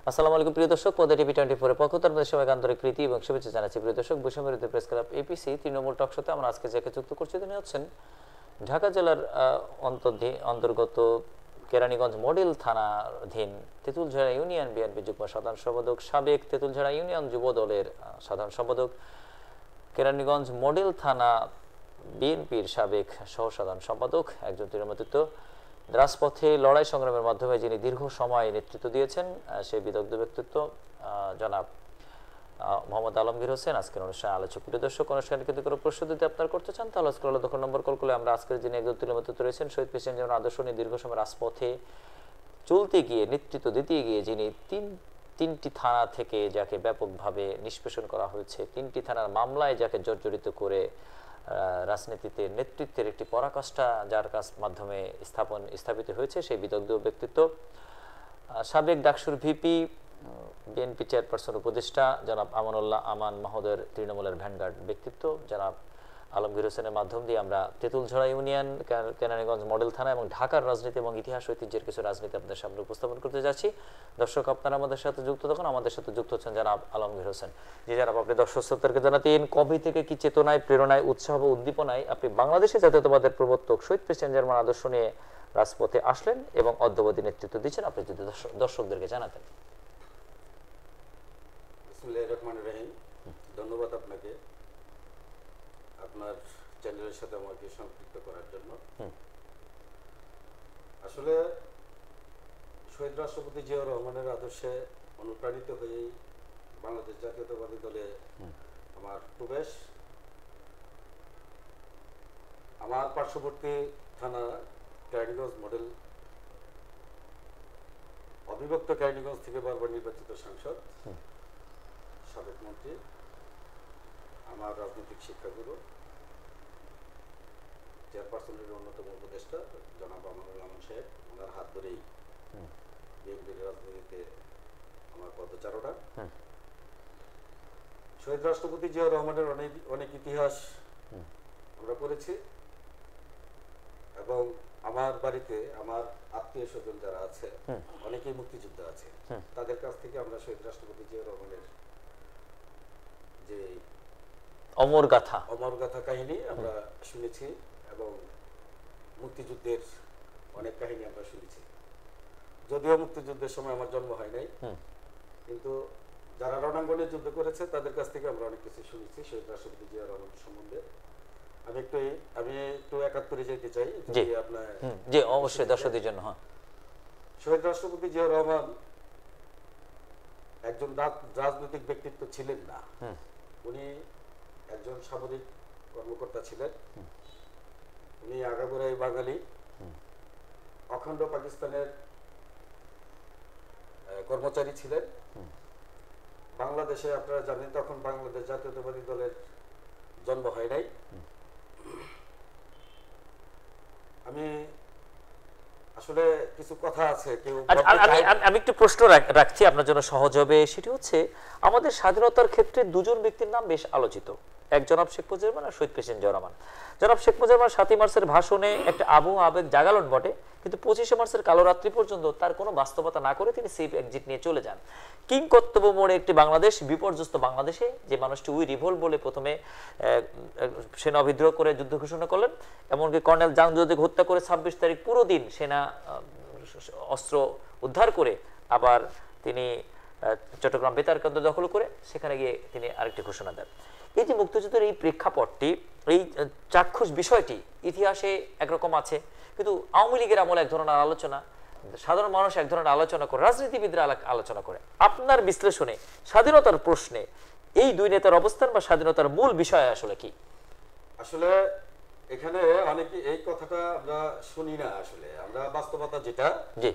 আসসালামু আলাইকুম প্রিয় দর্শক, পদ্মা টিভি 24 এর পক্ষ থেকে সবাইকে আন্তরিক প্রীতি এবং শুভেচ্ছা জানাচ্ছি। প্রিয় দর্শক, বৈষম্য বিরোধী প্রেস ক্লাব এপিসি তৃণমূল টক শোতে আমরা আজকে যাকে যুক্ত করছি তিনি হচ্ছেন ঢাকা জেলার অন্তর্গত কেরানীগঞ্জ মডেল থানাধীন তেঁতুলঝাড়া ইউনিয়ন বিএনপি যুগ্ম সাধারণ সম্পাদক, সাবেক তেঁতুলঝাড়া ইউনিয়ন যুব দলের সাধারণ সম্পাদক, কেরানীগঞ্জ মডেল থানা বিএনপির সাবেক সহ সাধারণ সম্পাদক, একজন তৃণমূল রাজপথে লড়াই সংগ্রামের মাধ্যমে যিনি দীর্ঘ সময় নেতৃত্ব দিয়েছেন সেই বিদগ্ধ ব্যক্তিত্ব জনাব মোহাম্মদ আলমগীর হোসেন আজকের অনুষ্ঠানে আলোচক। প্রিয় দর্শক, অনুষ্ঠানে কিন্তু কোনো প্রশ্ন যদি আপনারা করতে চান তাহলে আজকের আলাদা নম্বর কল করে আমরা আজকের যিনি একজন তৃণমূল রয়েছেন শহীদ প্রেসিডেন্ট যেমন আদর্শ নিয়ে দীর্ঘ সময় রাজপথে চলতে গিয়ে নেতৃত্ব দিতে গিয়ে যিনি তিনটি থানা থেকে যাকে ব্যাপকভাবে নিষ্পেষণ করা হয়েছে, তিনটি থানার মামলায় যাকে জর্জরিত করে রাজনীতিতে নেতৃত্বের একটি পরাকাষ্ঠা যার কাছ মাধ্যমে স্থাপিত হয়েছে সেই বিদগ্ধ ব্যক্তিত্ব সাবেক ডাকসুর ভিপি বিএনপি চেয়ারপারসন উপদেষ্টা জনাব আমানুল্লাহ আমান মহোদয়ের তৃণমূলের ভ্যানগার্ড ব্যক্তিত্ব জনাব আলমগীর হোসেনের মাধ্যম দিয়ে আমরা তেঁতুলঝাড়া ইউনিয়ন, কেরানীগঞ্জ মডেল থানা এবং ঢাকার রাজনীতি এবং ইতিহাস ঐতিহ্যের কিছু রাজনীতি আপনাদের সামনে উপস্থাপন করতে যাচ্ছি। দর্শক, আপনারা আমাদের সাথে যুক্ত থাকুন। আমাদের সাথে যুক্ত হচ্ছেন জনাব আলমগীর হোসেন। যে জনাব, আপনি দর্শক শ্রোতাদেরকে জানাতেন কবে থেকে কি চেতনায়, প্রেরণায়, উৎসাহ বা উদ্দীপনায় আপনি বাংলাদেশে জাতীয়তাবাদের প্রবর্তক শহীদ প্রেসিডেন্ট জিয়ার আদর্শ নিয়ে রাজপথে আসলেন এবং অদ্যাবধি নেতৃত্ব দিচ্ছেন, আপনি যদি দর্শকদেরকে জানাতেন। বিসমিল্লাহির রহমানির রহিম। ধন্যবাদ আপনাকে আপনার চ্যানেলের সাথে আমাকে সম্পৃক্ত করার জন্য। আসলে শহীদ রাষ্ট্রপতি জিয়াউর রহমানের আদর্শে অনুপ্রাণিত হয়েই বাংলাদেশ জাতীয়তাবাদী দলে আমার প্রবেশ। আমার পার্শ্ববর্তী থানা কেরানীগঞ্জ মডেল, অবিভক্ত কেরানীগঞ্জ থেকে বারবার নির্বাচিত সাংসদ, সাবেক মন্ত্রী, আমার রাজনৈতিক শিক্ষাগুরু, চেয়ারপারসনের অন্যতম উপদেষ্টা জনাব আমানুল্লাহ আমান সাহেব, ওনার হাত ধরেই বিএনপির রাজনীতিতে আমার পদচারণা। শহীদ রাষ্ট্রপতি জিয়াউর রহমানের অনেক ইতিহাস আমরা পড়েছি এবং আমার বাড়িতে আমার আত্মীয় স্বজন যারা আছে অনেকেই মুক্তিযোদ্ধা আছে, তাদের কাছ থেকে আমরা শহীদ রাষ্ট্রপতি জিয়াউর রহমানের যে অমর গাথা কাহিনী আমরা শুনেছি এবং মুক্তিযুদ্ধের অনেক কাহিনী আমরা শুনেছি। যদিও মুক্তিযুদ্ধের সময় আমার জন্ম হয় নাই, কিন্তু যারা রণাঙ্গনে যুদ্ধ করেছে তাদের কাছ থেকে আমরা অনেক কিছু শুনেছি শহীদ রাষ্ট্রপতি জিয়াউর রহমান সম্বন্ধে। আমি একটু ৭১ যেতে চাই আপনার। জি, অবশ্যই দর্শকদের জন্য। শহীদ রাষ্ট্রপতি জিয়াউর রহমান একজন রাজনৈতিক ব্যক্তিত্ব ছিলেন না, উনি একজন সামরিক কর্মকর্তা ছিলেন। উনি আগাগোড়াই বাঙালি, অখণ্ড পাকিস্তানের কর্মচারী ছিলেন। বাংলাদেশে আপনারা জানেন তখন বাংলাদেশ জাতীয়তাবাদী দলের জন্ম হয় নাই। আমি আসলে কিছু কথা আছে, আমি একটু প্রশ্ন রাখছি আপনার জন্য সহজ হবে। সেটি হচ্ছে আমাদের স্বাধীনতার ক্ষেত্রে দুজন ব্যক্তির নাম বেশ আলোচিত, এক জনাব শেখ মুজিবুর রহমান আর শহীদ প্রেসিডেন্ট জিয়াউর রহমান। জনাব শেখ মুজিবুর রহমান ৭ই মার্চের ভাষণে একটা আবহ আবেগ জাগালন বটে, কিন্তু ২৫শে মার্চের কালো রাত্রি পর্যন্ত তার কোনো বাস্তবতা না করে তিনি সেফ এক্সিট নিয়ে চলে যান। কিংকর্তব্য মোড়ে একটি বাংলাদেশ, বিপর্যস্ত বাংলাদেশে যে মানুষটি উই রিভোল্ট বলে প্রথমে সেনা বিদ্রোহ করে যুদ্ধ ঘোষণা করলেন, এমনকি কর্নেল জাংজুকে হত্যা করে ২৬ তারিখ পুরো দিন সেনা অস্ত্র উদ্ধার করে আবার তিনি চট্টগ্রাম বেতার কেন্দ্র দখল করে সেখানে গিয়ে তিনি আরেকটি ঘোষণা দেন। এই যে মুক্তিযুদ্ধের এই প্রেক্ষাপটটি, এই চাক্ষুষ বিষয়টি ইতিহাসে একরকম আছে, কিন্তু আওয়ামী লীগের আমলে এক ধরনের আলোচনা, সাধারণ মানুষ এক ধরনের আলোচনা করে, রাজনীতিবিদরা আলোচনা করে। আপনার বিশ্লেষণে স্বাধীনতার প্রশ্নে এই দুই নেতার অবস্থান বা স্বাধীনতার মূল বিষয় আসলে কি? আসলে এখানে অনেকে এই কথাটা আমরা শুনি না। আসলে আমরা বাস্তবতা যেটা, জি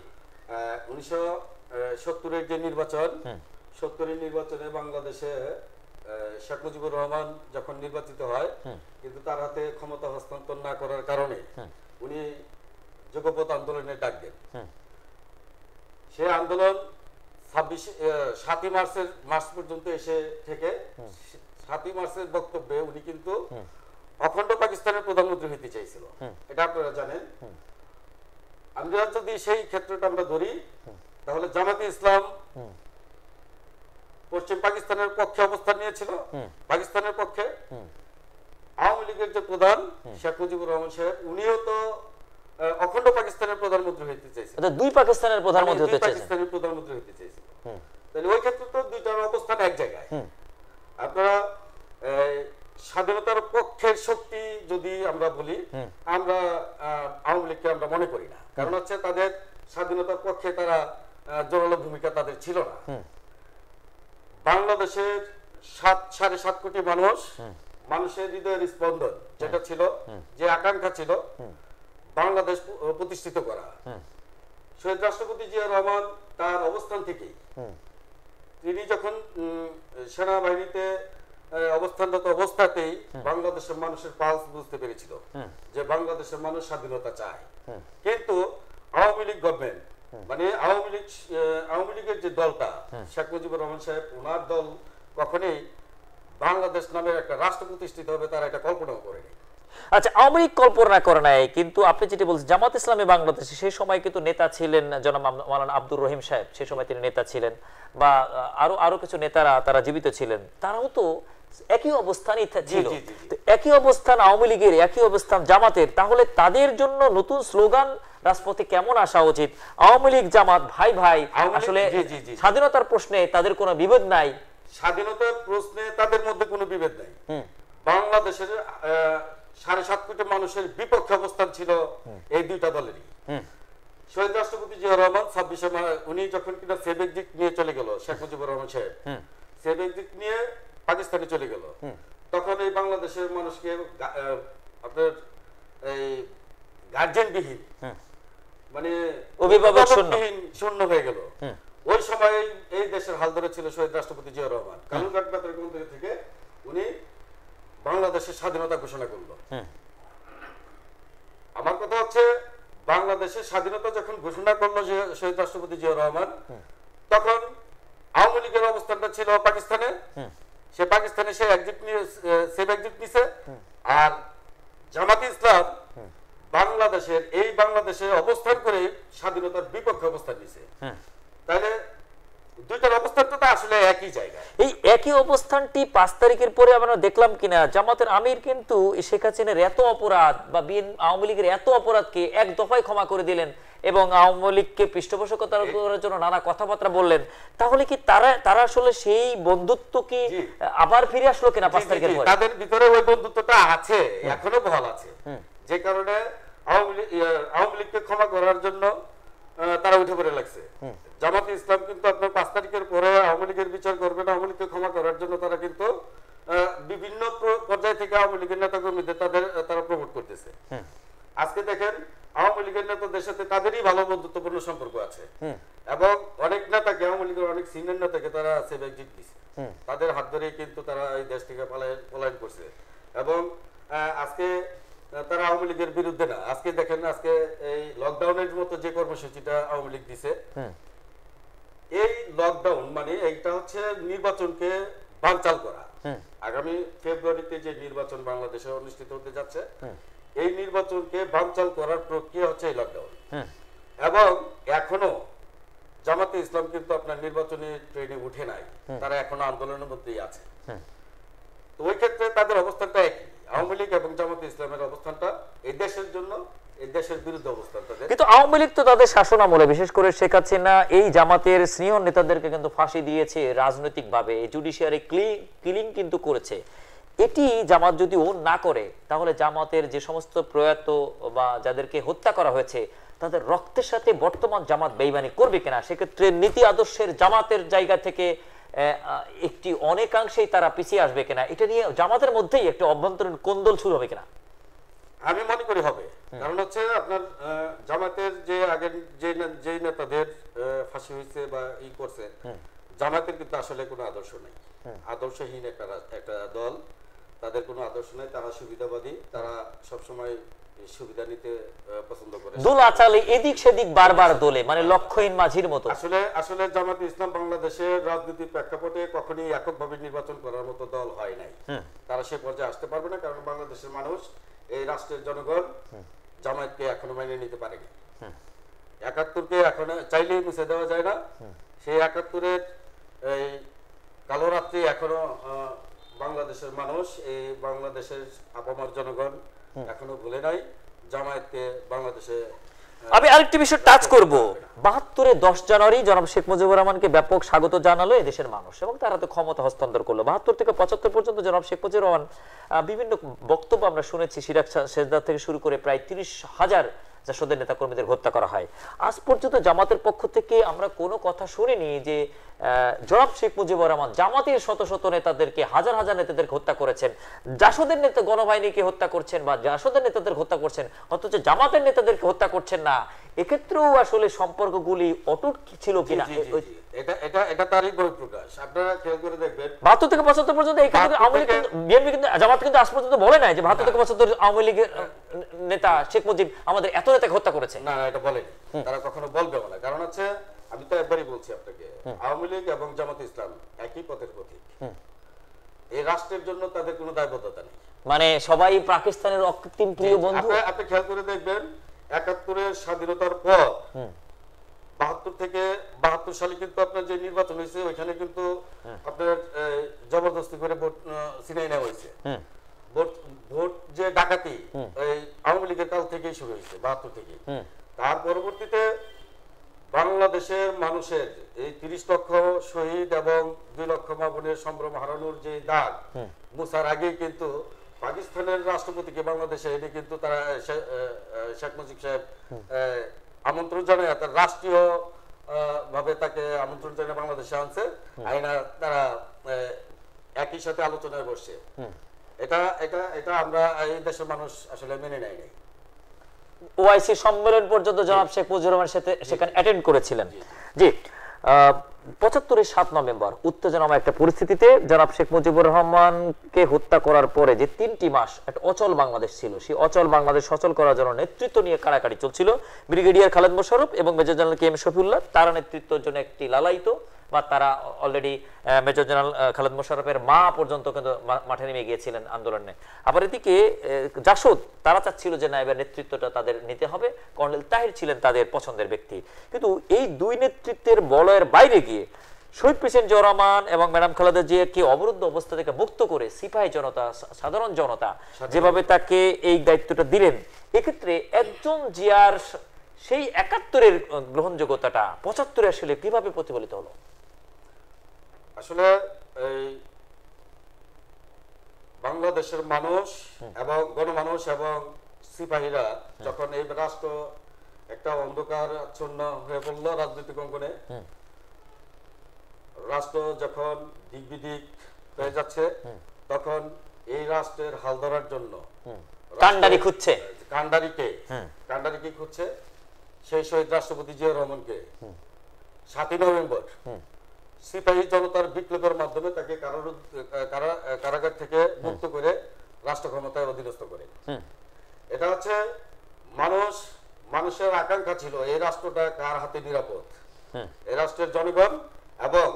১৯৭০-এর যে নির্বাচন, ৭০-এর নির্বাচনে বাংলাদেশে শেখ মুজিবুর রহমান যখন নির্বাচিত হয়, কিন্তু তার হাতে ক্ষমতা হস্তান্তর না করার কারণে উনি যুগপৎ আন্দোলনের ডাক দেন। সে আন্দোলন ৭ই মার্চ পর্যন্ত এসে থেকে ৭ই মার্চের বক্তব্যে উনি কিন্তু অখণ্ড পাকিস্তানের প্রধানমন্ত্রী হতে চাইছিল, এটা আপনারা জানেন। আমরা যদি সেই ক্ষেত্রটা আমরা ধরি, তাহলে জামাতে ইসলাম পাকিস্তানের পক্ষে অবস্থান নিয়েছিল, পাকিস্তানের পক্ষে। আওয়ামী লীগের যে প্রধান শেখ মুজিবুর রহমান সাহেব, উনিও তো অখণ্ড পাকিস্তানের প্রধানমন্ত্রী হইতে চাইছেন, দুই পাকিস্তানের প্রধানমন্ত্রী হতে চাইছেন, পাকিস্তানের প্রধানমন্ত্রী হইতে চাইছেন। তাহলে ওই ক্ষেত্রে তো দুইটার অবস্থান এক জায়গায়। আপনারা স্বাধীনতার পক্ষের শক্তি যদি আমরা বলি, আমরা আওয়ামী লীগকে আমরা মনে করি না। কারণ হচ্ছে তাদের স্বাধীনতার পক্ষে তারা জোরালো ভূমিকা তাদের ছিল না। বাংলাদেশের 7.5 কোটি মানুষের হৃদয়ের স্পন্দন যেটা ছিল, যে আকাঙ্ক্ষা ছিল বাংলাদেশ প্রতিষ্ঠিত করা, শহীদ রাষ্ট্রপতি জিয়া রহমান তার অবস্থান থেকেই, তিনি যখন সেনাবাহিনীতে অবস্থানরত অবস্থাতেই বাংলাদেশের মানুষের পালস বুঝতে পেরেছিল যে বাংলাদেশের মানুষ স্বাধীনতা চায়। কিন্তু আওয়ামী লীগ গভর্নমেন্ট, মানে আওয়ামী লীগের যে দলটা, শেখ মুজিবুর রহমান সাহেব, ওনার দল কখনোই বাংলাদেশ নামের একটা রাষ্ট্র প্রতিষ্ঠিত হবে তারা এটা কল্পনাও করেনি। আচ্ছা, আওয়ামী লীগ কল্পনা করে নাই, কিন্তু আপনি যেটা বলছেন জামাত ইসলামী বাংলাদেশে সেই সময় কিন্তু নেতা ছিলেন জনাব মাওলানা আব্দুর রহিম সাহেব, সেই সময় তিনি নেতা ছিলেন, বা আরো কিছু নেতারা তারা জীবিত ছিলেন, তারাও তো একই অবস্থানই ছিল। একই অবস্থান আওয়ামী লীগের, একই অবস্থান জামাতের, তাহলে তাদের জন্য নতুন স্লোগান রাজপথে কেমন আসা উচিত? আওয়ামী লীগ জামাত ভাই ভাই, আসলে স্বাধীনতার প্রশ্নে তাদের কোনো বিভেদ নাই। স্বাধীনতার প্রশ্নে তাদের মধ্যে কোনো বিভেদ নাই। বাংলাদেশের 7.5 কোটি মানুষের বিপক্ষে অবস্থান ছিল এই দুইটা দলেরই। শহীদ রাষ্ট্রপতি জিয়া রহমান 26 উনি যখন কিনা সেভ এক্সিট নিয়ে চলে গেল, শেখ মুজিবুর রহমান সাহেব সেভ এক্সিট নিয়ে পাকিস্তানে চলে গেল, তখন এই বাংলাদেশের মানুষকে আপনার এই গার্জেনবিহীন, মানে অভিভাবক শূন্য হয়ে গেল। ওই সময় এই দেশের হাল ধরেছিল শহীদ রাষ্ট্রপতি জিয়া রহমান। কালুরঘাট বেতার কেন্দ্র থেকে উনি বাংলাদেশের স্বাধীনতা ঘোষণা করলো। আমার কথা হচ্ছে, বাংলাদেশের স্বাধীনতা যখন ঘোষণা করলো শহীদ রাষ্ট্রপতি জিয়া রহমান, তখন আওয়ামী লীগের অবস্থানটা ছিল পাকিস্তানে। সে পাকিস্তানে সে এক্সিট নিয়ে সেভ এক্সিট নিছে, আর জামাত ইসলাম বাংলাদেশে অবস্থান করে স্বাধীনতার বিপক্ষে অবস্থান নিছে। তাহলে দুইটার অবস্থানটা তো আসলে একই জায়গায়। এই একই অবস্থানটি 5 তারিখের পরে আমরা দেখলাম কিনা, জামাতের আমির কিন্তু শেখ হাসিনার এত অপরাধ বা আওয়ামী লীগের এত অপরাধকে এক দফায় ক্ষমা করে দিলেন এবং আওয়ামী লীগকে পৃষ্ঠপোষকতা করার জন্য নানা কথাবার্তা বললেন। তাহলে কি তারা আসলে সেই বন্ধুত্ব কি আবার ফিরে আসলো কিনা 5 তারিখের পরে? তাদের ভিতরে ওই বন্ধুত্বটা আছে, এখনো বহাল আছে, যে কারণে আওয়ামী লীগকে ক্ষমা করার জন্য তারা উঠে পড়ে লাগছে। জামাতে ইসলাম কিন্তু আপনার 5 তারিখের পরে আওয়ামী লীগের বিচার করবে না, আওয়ামী লীগকে ক্ষমা করার জন্য তারা কিন্তু বিভিন্ন পর্যায় থেকে আওয়ামী লীগের নেতা কর্মীদের তারা প্রমোট করতেছে। আজকে দেখেন আওয়ামী লীগের নেতাদের সাথে তাদেরই ভালো বন্ধুত্বপূর্ণ সম্পর্ক আছে, এবং অনেক নেতাকে, আওয়ামী লীগের অনেক সিনিয়র নেতাকে তারা সেভ এক্সিট দিচ্ছে, তাদের হাত ধরেই কিন্তু তারা এই দেশ থেকে পলায়ন করছে। এবং আজকে তারা আওয়ামী লীগের বিরুদ্ধে না, আজকে দেখেন আজকে এই লকডাউনের মতো যে কর্মসূচিটা আওয়ামী লীগ দিছে, এই লকডাউন মানে এইটা হচ্ছে নির্বাচনকে বানচাল করা। আগামী ফেব্রুয়ারিতে যে নির্বাচন বাংলাদেশে অনুষ্ঠিত হতে যাচ্ছে, এই নির্বাচনকে বানচাল করার প্রক্রিয়া হচ্ছে এই লকডাউন। এবং এখনো জামাতে ইসলাম কিন্তু আপনার নির্বাচনী ট্রেনে উঠে নাই, তারা এখনো আন্দোলনের মধ্যেই আছে। তো ওই ক্ষেত্রে তাদের অবস্থানটা একই, আওয়ামী লীগ এবং জামাতে ইসলামের অবস্থানটা এই দেশের জন্য, এই দেশের বিরুদ্ধে অবস্থান তাদের। কিন্তু আওয়ামী লীগ তো তাদের শাসন আমলে, বিশেষ করে শেখ হাসিনা এই জামাতের সিনিয়র নেতাদেরকে কিন্তু ফাঁসি দিয়েছে রাজনৈতিকভাবে, জুডিশিয়ারি কিলিং কিন্তু করেছে। এটি জামাত যদি ও না করে, তাহলে জামাতের যে সমস্ত প্রয়াত বা যাদেরকে হত্যা করা হয়েছে তাদের রক্তের সাথে বর্তমান জামাত বেইমানি করবে কিনা? সেক্ষেত্রে নীতি আদর্শের জামাতের জায়গা থেকে একটি অনেকাংশেই তারা পিছিয়ে আসবে কিনা? এটা নিয়ে জামাতের মধ্যেই একটা অভ্যন্তরীণ কোন্দল শুরু হবে কিনা? আমি মনে করি হবে। কারণ হচ্ছে আপনার জামাতের যে আগের যে নেতাদের ফাঁসি হয়েছে বা ই করছে, জামাতের কিন্তু আসলে কোনো আদর্শ নেই, আদর্শহীন একটা দল, তাদের কোনো আদর্শ নেই, তারা সুবিধাবাদী, তারা সবসময় সুবিধা নিতে পছন্দ করে, দোলাচালে এদিক সেদিক বারবার দোলে, মানে লক্ষ্যহীন মাঝির মতো। আসলে জামাতে ইসলাম বাংলাদেশের রাজনীতির প্রেক্ষাপটে কখনোই এককভাবে নির্বাচন করার মতো দল হয় নাই, তারা সে পর্যায়ে আসতে পারবে না। কারণ বাংলাদেশের মানুষ, এই রাষ্ট্রের জনগণ জামায়াতকে এখনো মেনে নিতে পারেনি। 71কে এখনো চাইলেই মুছে দেওয়া যায় না। সেই 71-এর এই কালো রাত্রি এখনো বাংলাদেশের মানুষ, এই বাংলাদেশের আপামর জনগণ এখনো ভুলে নাই জামায়াতকে বাংলাদেশে। আমি আরেকটি বিষয় টাচ করব। ৭২-এ ১০ জানুয়ারি জনাব শেখ মুজিবুর রহমানকে ব্যাপক স্বাগত জানালো এদেশের মানুষ এবং তারা তো ক্ষমতা হস্তান্তর করলো। ৭২ থেকে ৭৫ পর্যন্ত জনাব শেখ মুজিবুর রহমান বিভিন্ন বক্তব্য আমরা শুনেছি, সিরাজ সেজদা থেকে শুরু করে প্রায় ৩০,০০০ জাসদের নেতা কর্মীদের হত্যা করা হয়। আজ পর্যন্ত জামাতের পক্ষ থেকে আমরা কোনো কথা শুনিনি যে জনাব শেখ মুজিবুর রহমান জামাতের শত শত নেতাদেরকে, হাজার হাজার নেতাদেরকে হত্যা করেছেন, জাসদের নেতা গণবাহিনীকে হত্যা করছেন বা জাসদের নেতাদের হত্যা করছেন, অথচ জামাতের নেতাদেরকে হত্যা করছেন না। এক্ষেত্রেও আসলে সম্পর্কগুলি অটুট ছিল কিনা, এটা তারই বহিঃপ্রকাশ। আপনারা খেয়াল করে দেখবেন ৭২ থেকে ৭৫ পর্যন্ত এই ক্ষেত্রে আওয়ামী লীগ, বিএনপি কিন্তু, জামাত কিন্তু আজ পর্যন্ত বলে নাই যে ৭২ থেকে ৭৫ আওয়ামী লীগের নেতা শেখ মুজিব আমাদের এত নেতাকে হত্যা করেছে। না, এটা বলেনি, তারা কখনো বলবেও না। কারণ হচ্ছে, আমি তো একবারই বলছি আপনাকে, আওয়ামী লীগ এবং জামাত ইসলাম একই পথের পথিক। এই রাষ্ট্রের জন্য তাদের কোনো দায়বদ্ধতা নেই। মানে সবাই পাকিস্তানের অকৃত্রিম প্রিয় বন্ধু। আপনি খেয়াল করে দেখবেন ৭১-এর স্বাধীনতার পর ৭২ থেকে ৭২ সালে কিন্তু আপনার যে নির্বাচন হয়েছে ওইখানে কিন্তু আপনার জবরদস্তি করে ভোট ছিনাই নেওয়া হয়েছে। ভোট যে ডাকাতি এই আওয়ামী লীগের কাল থেকেই শুরু হয়েছে, ৭২ থেকে। তার পরবর্তীতে বাংলাদেশের মানুষের এই ৩০ লক্ষ শহীদ এবং ২ লক্ষ মা বোনের সম্ভ্রম হারানোর যে দাগ মুছার আগেই কিন্তু পাকিস্তানের রাষ্ট্রপতিকে বাংলাদেশে এনে কিন্তু তারা শেখ মুজিব সাহেব আমন্ত্রণ জানায়, তার রাষ্ট্রীয় ভাবে তাকে আমন্ত্রণ জানিয়ে বাংলাদেশে আনছে, আইনা তারা একই সাথে আলোচনায় বসছে। এটা এটা এটা আমরা এই দেশের মানুষ আসলে মেনে নেয় নাই। ওআইসি সম্মেলন পর্যন্ত জনাব শেখ মুজিবুর রহমানের সাথে সেখানে অ্যাটেন্ড করেছিলেন। জি, ৭৫-এর ৭ নভেম্বর উত্তেজনাময় একটা পরিস্থিতিতে জনাব শেখ মুজিবুর রহমানকে হত্যা করার পরে যে ৩টি মাস একটা অচল বাংলাদেশ ছিল, সেই অচল বাংলাদেশ সচল করার জন্য নেতৃত্ব নিয়ে কাড়াকাড়ি চলছিল ব্রিগেডিয়ার খালেদ মোশাররফ এবং major general K M Shafiullah. তারা নেতৃত্বের জন্য একটি লালায়িত বা তারা অলরেডি মেজর জেনারেল খালেদ মোশাররফের মা পর্যন্ত কিন্তু মাঠে নেমে গিয়েছিলেন আন্দোলনে। আবার এদিকে জাসদ তারা চাচ্ছিল যে না, এবার নেতৃত্বটা তাদের নিতে হবে, কর্নেল তাহির ছিলেন তাদের পছন্দের ব্যক্তি। কিন্তু এই দুই নেতৃত্বের বলয়ের বাইরে গিয়ে শহীদ প্রেসিডেন্ট জিয়াউর রহমান এবং ম্যাডাম খালেদা জিয়াকে অবরুদ্ধ অবস্থা থেকে মুক্ত করে সিপাহী জনতা, সাধারণ জনতা যেভাবে তাকে এই দায়িত্বটা দিলেন, এক্ষেত্রে একজন জিয়ার সেই ৭১-এর গ্রহণযোগ্যতাটা ৭৫-এ আসলে কিভাবে প্রতিফলিত হলো? আসলে এই বাংলাদেশের মানুষ এবং গণমানুষ এবং সিপাহীরা যখন এই রাষ্ট্র একটা অন্ধকার আচ্ছন্ন হয়ে পড়ল রাজনৈতিক অঙ্গনে, রাষ্ট্র যখন দিক বিদিক হয়ে যাচ্ছে, তখন এই রাষ্ট্রের হাল ধরার জন্য কান্ডারি খুঁজছে, কান্ডারিকে খুঁজছে সেই শহীদ রাষ্ট্রপতি জিয়াউর রহমানকে ৭ই নভেম্বর সিপাহী জনতার বিপ্লবের মাধ্যমে তাকে কারাগার থেকে মুক্ত করে রাষ্ট্র ক্ষমতায় অধীনস্থ করে। এটা হচ্ছে মানুষের আকাঙ্ক্ষা ছিল এই রাষ্ট্রটা কার হাতে নিরাপদ। এই রাষ্ট্রের জনগণ এবং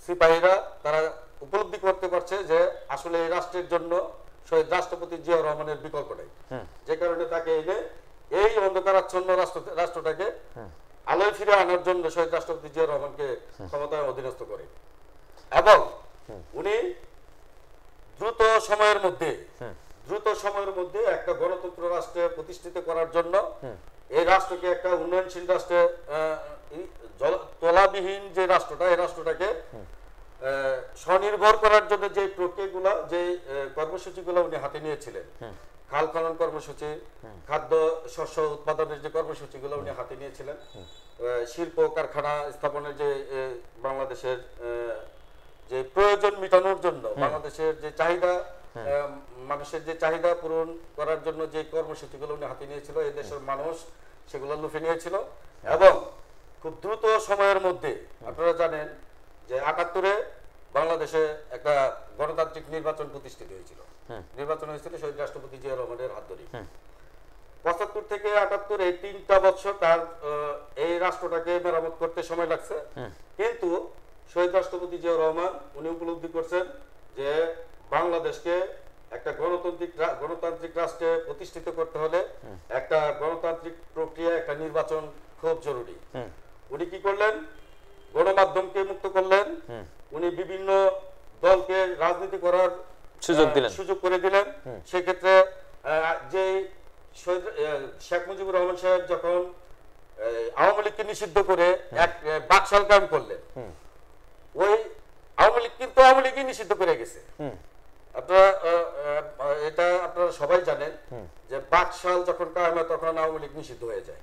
সিপাহীরা তারা উপলব্ধি করতে পারছে যে আসলে এই রাষ্ট্রের জন্য শহীদ রাষ্ট্রপতি জিয়াউর রহমানের বিকল্প নেই, যে কারণে তাকে এনে এই অন্ধকারাচ্ছন্ন রাষ্ট্রটাকে আলোয় ফিরে আনার জন্য শহীদ রাষ্ট্রপতি জিয়াউর রহমানকে ক্ষমতায় অধীনস্থ করে এবং উনি দ্রুত সময়ের মধ্যে একটা গণতন্ত্র রাষ্ট্রে প্রতিষ্ঠিত করার জন্য এই রাষ্ট্রকে একটা উন্নয়নশীল রাষ্ট্রে, তলাবিহীন যে রাষ্ট্রটা, এই রাষ্ট্রটাকে স্বনির্ভর করার জন্য যে প্রক্রিয়াগুলো, যে কর্মসূচিগুলো উনি হাতে নিয়েছিলেন, খাল খনন কর্মসূচি, খাদ্য শস্য উৎপাদনের যে কর্মসূচিগুলো উনি হাতে নিয়েছিলেন, শিল্প কারখানা স্থাপনের যে বাংলাদেশের যে প্রয়োজন মেটানোর জন্য, বাংলাদেশের যে চাহিদা, মানুষের যে চাহিদা পূরণ করার জন্য যে কর্মসূচিগুলো উনি হাতে নিয়েছিল, এই দেশের মানুষ সেগুলো লুফে নিয়েছিল এবং খুব দ্রুত সময়ের মধ্যে আপনারা জানেন যে ৭১-এ বাংলাদেশে একটা গণতান্ত্রিক নির্বাচন প্রতিষ্ঠিত হয়েছিল। নির্বাচন হয়েছিল শহীদ রাষ্ট্রপতি জিয়াউর রহমানের হাত ধরে। ৭৫ থেকে ৭৮ এই ৩টা বছর তার এই রাষ্ট্রটাকে মেরামত করতে সময় লাগছে, কিন্তু শহীদ রাষ্ট্রপতি জিয়াউর রহমান উনি উপলব্ধি করছেন যে বাংলাদেশকে একটা গণতান্ত্রিক রাষ্ট্রে প্রতিষ্ঠিত করতে হলে একটা গণতান্ত্রিক প্রক্রিয়া, একটা নির্বাচন খুব জরুরি। উনি কি করলেন, গণমাধ্যমকে মুক্ত করলেন, উনি বিভিন্ন দলকে রাজনীতি করার সুযোগ করে দিলেন। সেক্ষেত্রে যে শেখ মুজিবুর রহমান সাহেব যখন আওয়ামী লীগকে নিষিদ্ধ করে এক বাকশাল কায়েম করলেন, ওই আওয়ামী লীগ কিন্তু আওয়ামী লীগই নিষিদ্ধ করে গেছে। এটা আপনারা সবাই জানেন যে বাকশাল যখন কায়েম হয় তখন আওয়ামী লীগ নিষিদ্ধ হয়ে যায়।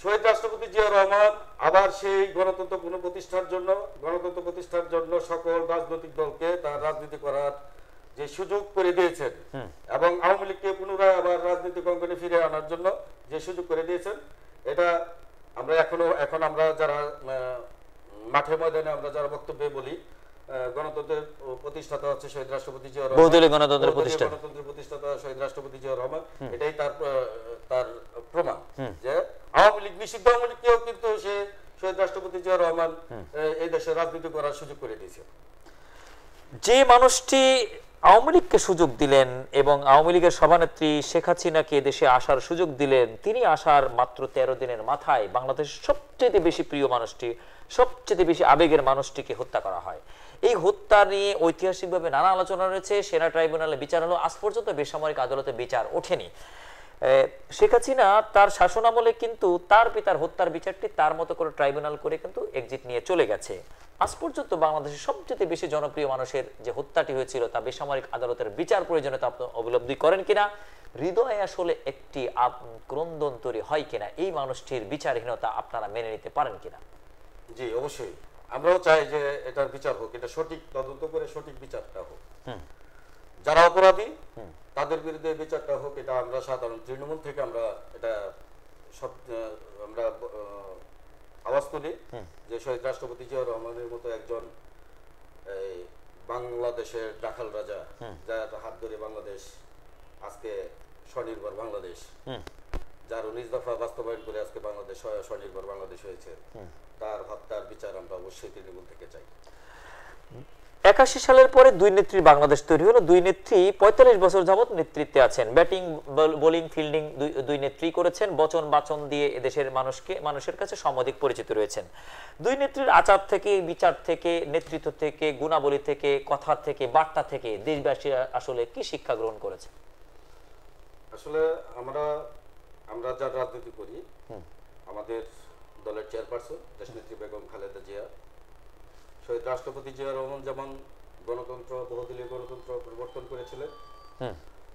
শহীদ রাষ্ট্রপতি জিয়া রহমান আবার সেই গণতন্ত্র পুনঃপ্রতিষ্ঠার জন্য সকল রাজনৈতিক দলকে তার রাজনীতি করার যে সুযোগ করে দিয়েছেন এবং আওয়ামী লীগকে পুনরায় আবার রাজনৈতিক অঙ্গনে ফিরে আনার জন্য যে সুযোগ করে দিয়েছেন, এটা আমরা এখন আমরা যারা মাঠে ময়দানে আমরা যারা বক্তব্যে বলি গণতন্ত্রের প্রতিষ্ঠাতা হচ্ছে শহীদ রাষ্ট্রপতি জিয়া রহমান, বহুদলীয় গণতন্ত্রের প্রতিষ্ঠাতা শহীদ রাষ্ট্রপতি জিয়া রহমান। এটাই তার প্রমাণ যে আওয়ামী লীগ নিষিদ্ধ আওয়ামী লীগকেও কিন্তু সে শহীদ রাষ্ট্রপতি জিয়া রহমান এই দেশে রাজনীতি করার সুযোগ করে দিয়েছে। যে মানুষটি আওয়ামী লীগকে সুযোগ দিলেন এবং আওয়ামী লীগের সভানেত্রী শেখ হাসিনাকে দেশে আসার সুযোগ দিলেন, তিনি আসার মাত্র 13 দিনের মাথায় বাংলাদেশের সবচেয়ে বেশি প্রিয় মানুষটি, সবচেয়ে বেশি আবেগের মানুষটিকে হত্যা করা হয়। এই হত্যা নিয়ে ঐতিহাসিকভাবে নানা আলোচনা রয়েছে। সেনা ট্রাইব্যুনালে বিচার হলো, আজ পর্যন্ত বেসামরিক আদালতে বিচার ওঠেনি। শেখ হাসিনা তার শাসনামলে কিন্তু তার পিতার হত্যার বিচারটি তার মতো করে ট্রাইব্যুনাল করে কিন্তু এক্সিট নিয়ে চলে গেছে। আজ পর্যন্ত বাংলাদেশের সবচেয়ে বেশি জনপ্রিয় মানুষের যে হত্যাটি হয়েছিল তা বেসামরিক আদালতের বিচার প্রয়োজনীয়তা আপনি অবলব্ধি করেন কিনা, হৃদয়ে আসলে একটি ক্রন্দন তৈরি হয় কিনা, এই মানুষটির বিচারহীনতা আপনারা মেনে নিতে পারেন কিনা? জি অবশ্যই, আমরাও চাই যে এটার বিচার হোক, এটা সঠিক তদন্ত করে সঠিক বিচারটা হোক, যারা অপরাধী তাদের বিরুদ্ধে বিচারটা হোক। এটা আমরা সাধারণ তৃণমূল থেকে আমরা এটা সব আমরা আওয়াজ তুলি যে শহীদ রাষ্ট্রপতি জিয়া রহমানের মতো একজন বাংলাদেশের রাখাল রাজা, যার হাত ধরে বাংলাদেশ আজকে স্বনির্ভর বাংলাদেশ, যার 19 দফা বাস্তবায়ন করে আজকে বাংলাদেশ স্বনির্ভর বাংলাদেশ হয়েছে, তার হত্যার বিচার আমরা অবশ্যই তৃণমূল থেকে চাই। 81 সালের পরে দুই নেত্রী বাংলাদেশ তৈরি হলো। দুই নেত্রী 45 বছর যাবত নেতৃত্বে আছেন। ব্যাটিং, বোলিং, ফিল্ডিং দুই নেত্রী করেছেন। বচন বাচন দিয়ে এদেশের মানুষের কাছে সমধিক পরিচিত রয়েছেন। দুই নেত্রীর আচার থেকে, বিচার থেকে, নেতৃত্ব থেকে, গুণাবলী থেকে, কথা থেকে, বার্তা থেকে দেশবাসী আসলে কি শিক্ষা গ্রহণ করেছে? আসলে আমরা যা রাজনীতি করি, আমাদের দলের চেয়ারপারসন দেশনেত্রী বেগম খালেদা জিয়া, শহীদ রাষ্ট্রপতি জিয়া রহমান যেমন গণতন্ত্র, বহুদলীয় গণতন্ত্র প্রবর্তন করেছিলেন,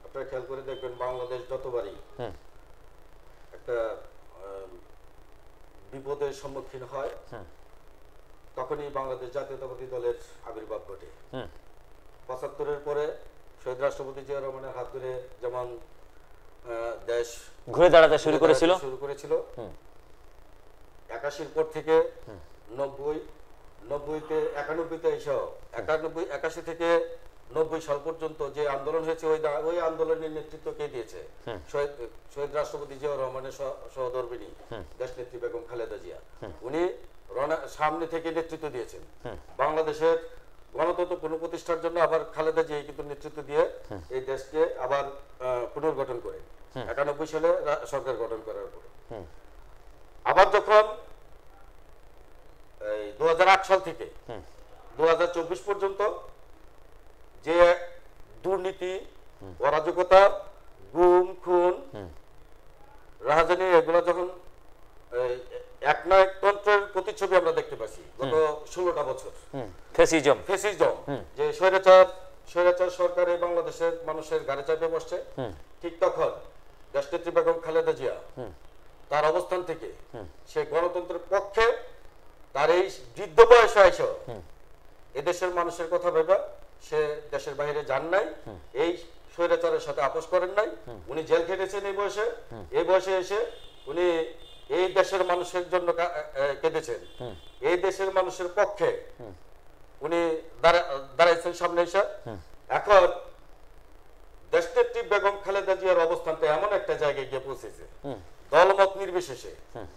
আপনারা খেয়াল করে দেখবেন বাংলাদেশ যতবারই একটা বিপদের সম্মুখীন হয় তখনই বাংলাদেশ জাতীয়তাবাদী দলের আবির্ভাব ঘটে। 75-এর পরে শহীদ রাষ্ট্রপতি জিয়া রহমানের হাত ধরে যেমন দেশ ঘুরে দাঁড়াতে শুরু করেছিল 81-র পর থেকে 90-তে 91-তে এসে 81 থেকে 90 সাল পর্যন্ত যে আন্দোলন হয়েছে ওই আন্দোলনের নেতৃত্ব কে দিয়েছে? শহীদ রাষ্ট্রপতি জিয়া রহমানের সহধর্মিণী দেশনেত্রী বেগম খালেদা জিয়া। উনি সামনে থেকে নেতৃত্ব দিয়েছেন। বাংলাদেশের গণতন্ত্র পুনঃপ্রতিষ্ঠার জন্য আবার খালেদা জিয়া কিন্তু নেতৃত্ব দিয়ে এই দেশকে আবার পুনর্গঠন করে 91 সালে সরকার গঠন করার পরে আবার যখন 2008 সাল থেকে 2024 পর্যন্ত যে দুর্নীতি, অরাজকতা, গুম, খুন, রাজধানী এগুলো যখন একনায়কতন্ত্রের প্রতিচ্ছবি আমরা দেখতে পাচ্ছি গত 16টা বছর, ফ্যাসিজম যে স্বৈরাচার সরকারে বাংলাদেশের মানুষের ঘাড়ে চাপে বসছে, ঠিক তখন দেশনেত্রী বেগম খালেদা জিয়া তার অবস্থান থেকে সে গণতন্ত্রের পক্ষে তার এই বৃদ্ধ বয়সে এসে এদেশের মানুষের কথা ভেবে সে দেশের বাইরে যান নাই, এই স্বৈরাচারের সাথে আপোষ করেন নাই। উনি জেল খেটেছেন এই বয়সে এসে উনি এই দেশের মানুষের জন্য কেঁদেছেন, এই দেশের মানুষের পক্ষে উনি দাঁড়াইছেন সামনে এসে। এখন দেশনেত্রী বেগম খালেদা জিয়ার অবস্থানটা এমন একটা জায়গায় গিয়ে পৌঁছেছে, দলমত নির্বিশেষে